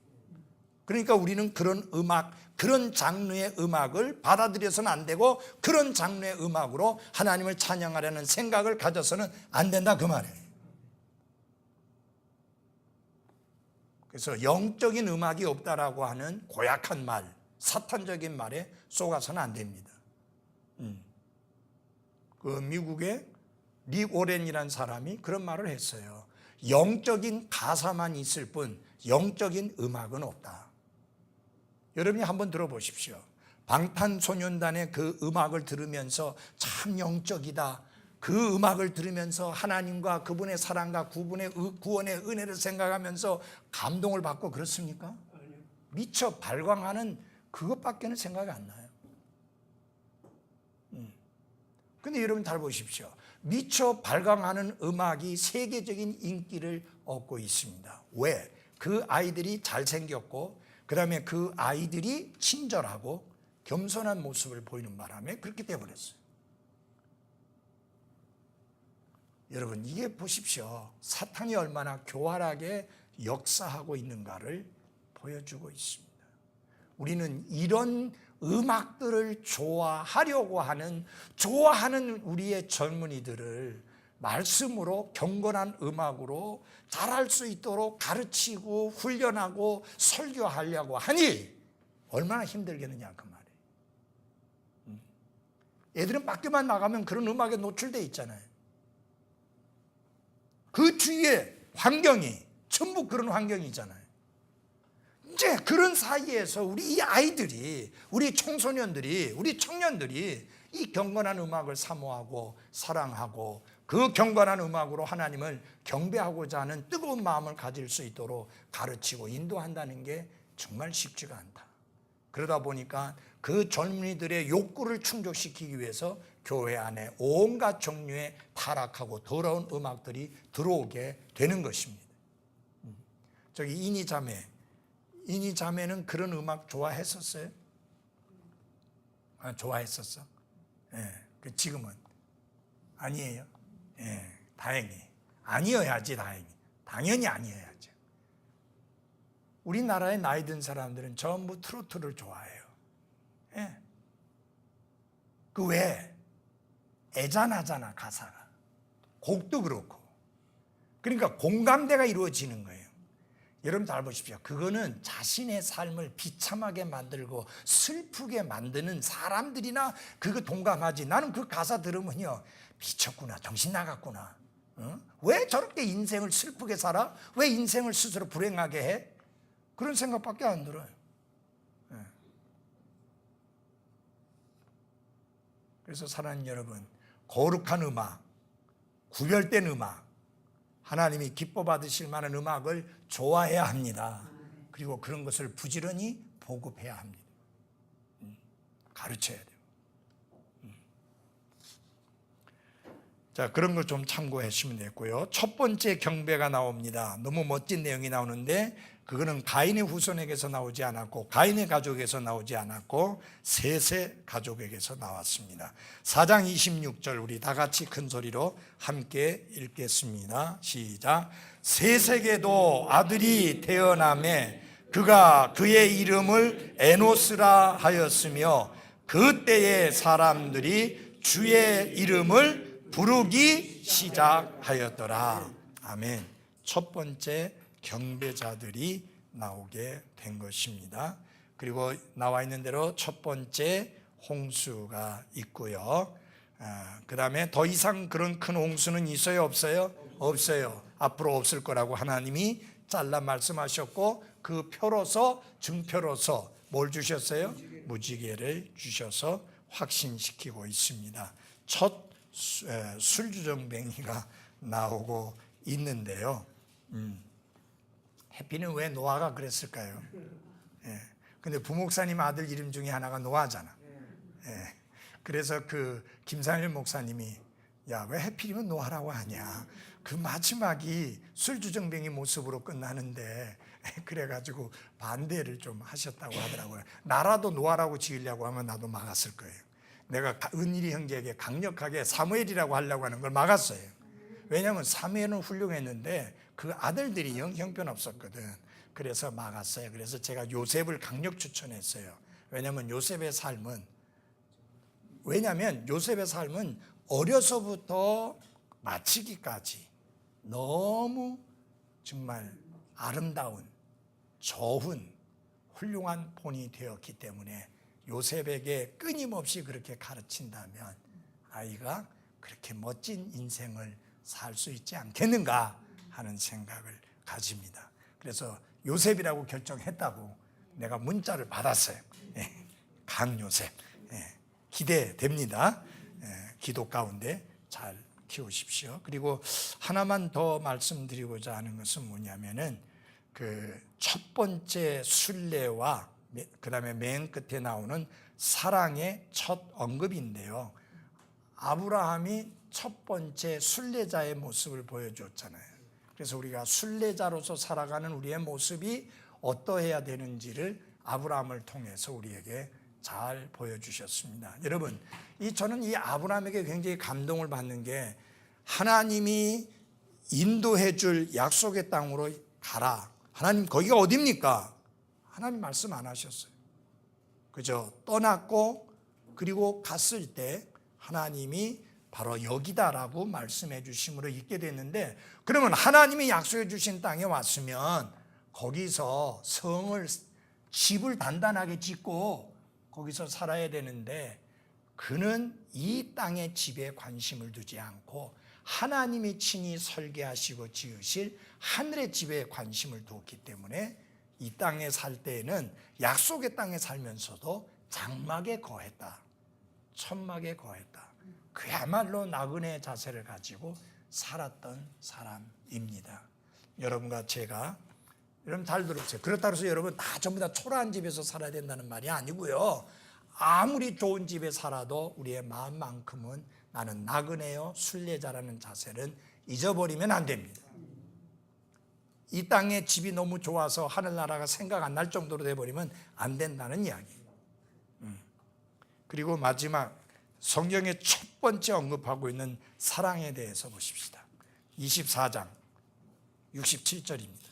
그러니까 우리는 그런 음악, 그런 장르의 음악을 받아들여서는 안 되고 그런 장르의 음악으로 하나님을 찬양하려는 생각을 가져서는 안 된다, 그 말이에요. 그래서 영적인 음악이 없다라고 하는 고약한 말, 사탄적인 말에 속아서는 안 됩니다. 그 미국의 릭 오렌이라는 사람이 그런 말을 했어요. 영적인 가사만 있을 뿐 영적인 음악은 없다. 여러분이 한번 들어보십시오. 방탄소년단의 그 음악을 들으면서 참 영적이다. 그 음악을 들으면서 하나님과 그분의 사랑과 그분의 구원의 은혜를 생각하면서 감동을 받고 그렇습니까? 미처 발광하는 그것밖에는 생각이 안 나요. 근데 여러분 잘 보십시오. 미처 발광하는 음악이 세계적인 인기를 얻고 있습니다. 왜? 그 아이들이 잘생겼고 그 다음에 그 아이들이 친절하고 겸손한 모습을 보이는 바람에 그렇게 되어버렸어요. 여러분, 이게 보십시오. 사탄이 얼마나 교활하게 역사하고 있는가를 보여주고 있습니다. 우리는 이런 음악들을 좋아하는 우리의 젊은이들을 말씀으로, 경건한 음악으로 잘할 수 있도록 가르치고 훈련하고 설교하려고 하니 얼마나 힘들겠느냐 그 말이에요. 애들은 밖에만 나가면 그런 음악에 노출되어 있잖아요. 그 주위에 환경이 전부 그런 환경이잖아요. 이제 그런 사이에서 우리 이 아이들이, 우리 청소년들이, 우리 청년들이 이 경건한 음악을 사모하고 사랑하고 그 경건한 음악으로 하나님을 경배하고자 하는 뜨거운 마음을 가질 수 있도록 가르치고 인도한다는 게 정말 쉽지가 않다. 그러다 보니까 그 젊은이들의 욕구를 충족시키기 위해서 교회 안에 온갖 종류의 타락하고 더러운 음악들이 들어오게 되는 것입니다. 저기 이니 자매는 그런 음악 좋아했었어요? 좋아했었어? 예, 지금은 아니에요. 예, 다행히 아니어야지. 당연히 아니어야죠. 우리나라의 나이 든 사람들은 전부 트로트를 좋아해요. 예. 그 왜? 애잔하잖아, 가사가. 곡도 그렇고. 그러니까 공감대가 이루어지는 거예요. 여러분 잘 보십시오. 그거는 자신의 삶을 비참하게 만들고 슬프게 만드는 사람들이나 그거 동감하지. 나는 그 가사 들으면요, 미쳤구나, 정신 나갔구나. 왜 저렇게 인생을 슬프게 살아? 왜 인생을 스스로 불행하게 해? 그런 생각밖에 안 들어요. 그래서 사랑하는 여러분, 거룩한 음악, 구별된 음악, 하나님이 기뻐 받으실 만한 음악을 좋아해야 합니다. 그리고 그런 것을 부지런히 보급해야 합니다. 가르쳐야 돼요. 자, 그런 걸 좀 참고하시면 되고요. 첫 번째 경배가 나옵니다. 너무 멋진 내용이 나오는데 그거는 가인의 후손에게서 나오지 않았고 가인의 가족에서 나오지 않았고 셋의 가족에게서 나왔습니다. 4장 26절 우리 다 같이 큰 소리로 함께 읽겠습니다. 시작. 셋에게도 아들이 태어나매 그가 그의 이름을 에노스라 하였으며 그때의 사람들이 주의 이름을 부르기 시작하였더라. 아멘. 첫 번째 경배자들이 나오게 된 것입니다. 그리고 나와 있는 대로 첫 번째 홍수가 있고요. 그 다음에 더 이상 그런 큰 홍수는 있어요, 없어요? 없어요. 앞으로 없을 거라고 하나님이 잘라 말씀하셨고 그 표로서, 증표로서 뭘 주셨어요? 무지개를 주셔서 확신시키고 있습니다. 첫 술주정뱅이가 나오고 있는데요. 해피는 왜 노아가 그랬을까요? 근데 부목사님 아들 이름 중에 하나가 노아잖아. 그래서 그 김상일 목사님이 야, 왜 해필이면 노아라고 하냐? 그 마지막이 술주정뱅이 모습으로 끝나는데 그래가지고 반대를 좀 하셨다고 하더라고요. 나라도 노아라고 지으려고 하면 나도 막았을 거예요. 내가 은일이 형제에게 강력하게 사무엘이라고 하려고 하는 걸 막았어요. 왜냐하면 사무엘은 훌륭했는데 그 아들들이 형편없었거든. 그래서 막았어요. 그래서 제가 요셉을 강력 추천했어요. 왜냐하면 요셉의 삶은 어려서부터 마치기까지 너무 정말 아름다운 좋은 훌륭한 본이 되었기 때문에 요셉에게 끊임없이 그렇게 가르친다면 아이가 그렇게 멋진 인생을 살 수 있지 않겠는가 하는 생각을 가집니다. 그래서 요셉이라고 결정했다고 내가 문자를 받았어요. 강요셉. 기대됩니다. 기도 가운데 잘 키우십시오. 그리고 하나만 더 말씀드리고자 하는 것은 뭐냐면은 그 첫 번째 순례와 그 다음에 맨 끝에 나오는 사랑의 첫 언급인데요. 아브라함이 첫 번째 순례자의 모습을 보여줬잖아요. 그래서 우리가 순례자로서 살아가는 우리의 모습이 어떠해야 되는지를 아브라함을 통해서 우리에게 잘 보여주셨습니다. 여러분, 저는 이 아브라함에게 굉장히 감동을 받는 게 하나님이 인도해 줄 약속의 땅으로 가라. 하나님 거기가 어디입니까? 하나님 말씀 안 하셨어요. 그저 떠났고 그리고 갔을 때 하나님이 바로 여기다라고 말씀해 주심으로 있게 됐는데, 그러면 하나님이 약속해 주신 땅에 왔으면 거기서 집을 단단하게 짓고 거기서 살아야 되는데, 그는 이 땅의 집에 관심을 두지 않고 하나님이 친히 설계하시고 지으실 하늘의 집에 관심을 두었기 때문에 이 땅에 살 때에는 약속의 땅에 살면서도 장막에 거했다, 천막에 거했다. 그야말로 나그네 자세를 가지고 살았던 사람입니다. 여러분과 제가, 여러분 잘 들으세요. 그렇다고 해서 여러분 다 전부 다 초라한 집에서 살아야 된다는 말이 아니고요. 아무리 좋은 집에 살아도 우리의 마음만큼은 나는 나그네요 순례자라는 자세를 잊어버리면 안 됩니다. 이 땅에 집이 너무 좋아서 하늘나라가 생각 안 날 정도로 돼버리면 안 된다는 이야기예요. 그리고 마지막 성경의 첫 번째 언급하고 있는 사랑에 대해서 보십시다. 24장 67절입니다.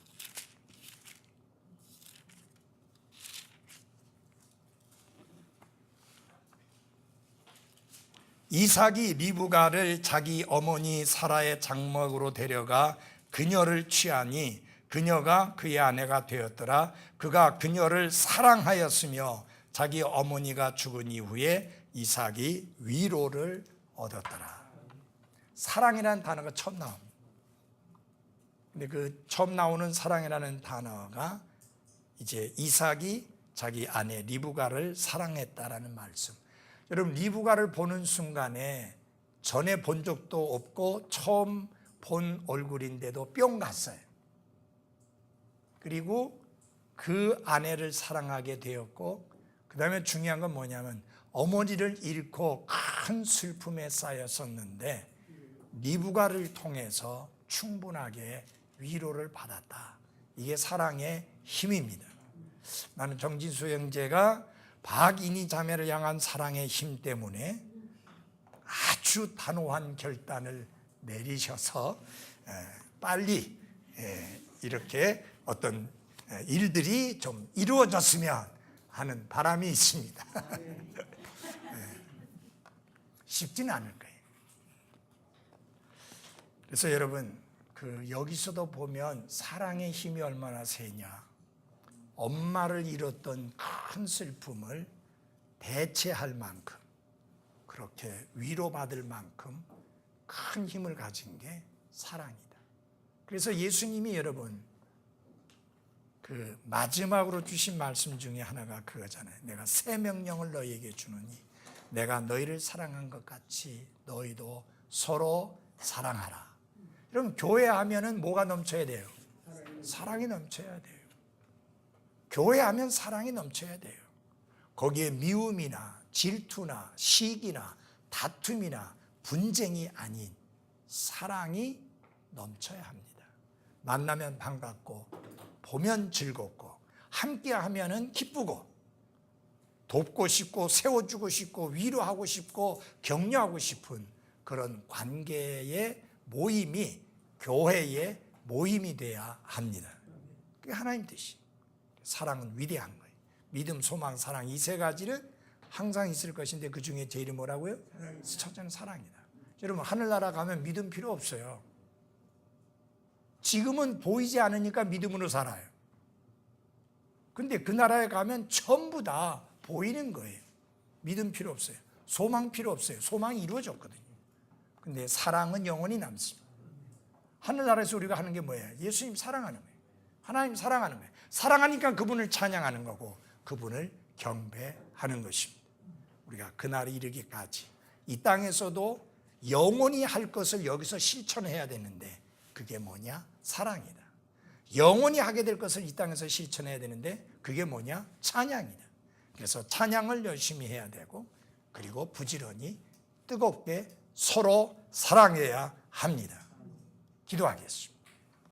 이삭이 리브가를 자기 어머니 사라의 장막으로 데려가 그녀를 취하니 그녀가 그의 아내가 되었더라. 그가 그녀를 사랑하였으며 자기 어머니가 죽은 이후에 이삭이 위로를 얻었더라. 사랑이라는 단어가 처음 나옵니다. 근데 그 처음 나오는 사랑이라는 단어가 이제 이삭이 자기 아내 리브가를 사랑했다라는 말씀. 여러분, 리브가를 보는 순간에 전에 본 적도 없고 처음 본 얼굴인데도 뿅 갔어요. 그리고 그 아내를 사랑하게 되었고, 그 다음에 중요한 건 뭐냐면 어머니를 잃고 큰 슬픔에 쌓였었는데 리브가를 통해서 충분하게 위로를 받았다. 이게 사랑의 힘입니다. 나는 정진수 형제가 박인희 자매를 향한 사랑의 힘 때문에 아주 단호한 결단을 내리셔서 빨리 이렇게 어떤 일들이 좀 이루어졌으면 하는 바람이 있습니다. 쉽지는 않을 거예요. 그래서 여러분, 여기서도 보면 사랑의 힘이 얼마나 세냐. 엄마를 잃었던 큰 슬픔을 대체할 만큼, 그렇게 위로받을 만큼 큰 힘을 가진 게 사랑이다. 그래서 예수님이 여러분 마지막으로 주신 말씀 중에 하나가 그거잖아요. 내가 새 명령을 너희에게 주노니 내가 너희를 사랑한 것 같이 너희도 서로 사랑하라. 여러분, 교회하면은 뭐가 넘쳐야 돼요? 사랑이 넘쳐야 돼요. 교회하면 사랑이 넘쳐야 돼요. 거기에 미움이나 질투나 시기나 다툼이나 분쟁이 아닌 사랑이 넘쳐야 합니다. 만나면 반갑고 보면 즐겁고 함께하면은 기쁘고 돕고 싶고 세워주고 싶고 위로하고 싶고 격려하고 싶은 그런 관계의 모임이 교회의 모임이 돼야 합니다. 그게 하나님 뜻이. 사랑은 위대한 거예요. 믿음, 소망, 사랑 이 세 가지는 항상 있을 것인데 그 중에 제일이 뭐라고요? 첫째는 사랑이다. 여러분, 하늘나라 가면 믿음 필요 없어요. 지금은 보이지 않으니까 믿음으로 살아요. 근데 그 나라에 가면 전부 다 보이는 거예요. 믿음 필요 없어요. 소망 필요 없어요. 소망이 이루어졌거든요. 근데 사랑은 영원히 남습니다. 하늘나라에서 우리가 하는 게 뭐예요? 예수님 사랑하는 거예요. 하나님 사랑하는 거예요. 사랑하니까 그분을 찬양하는 거고 그분을 경배하는 것입니다. 우리가 그날이 이르기까지 이 땅에서도 영원히 할 것을 여기서 실천해야 되는데 그게 뭐냐? 사랑이다. 영원히 하게 될 것을 이 땅에서 실천해야 되는데 그게 뭐냐? 찬양이다. 그래서 찬양을 열심히 해야 되고 그리고 부지런히 뜨겁게 서로 사랑해야 합니다. 기도하겠습니다.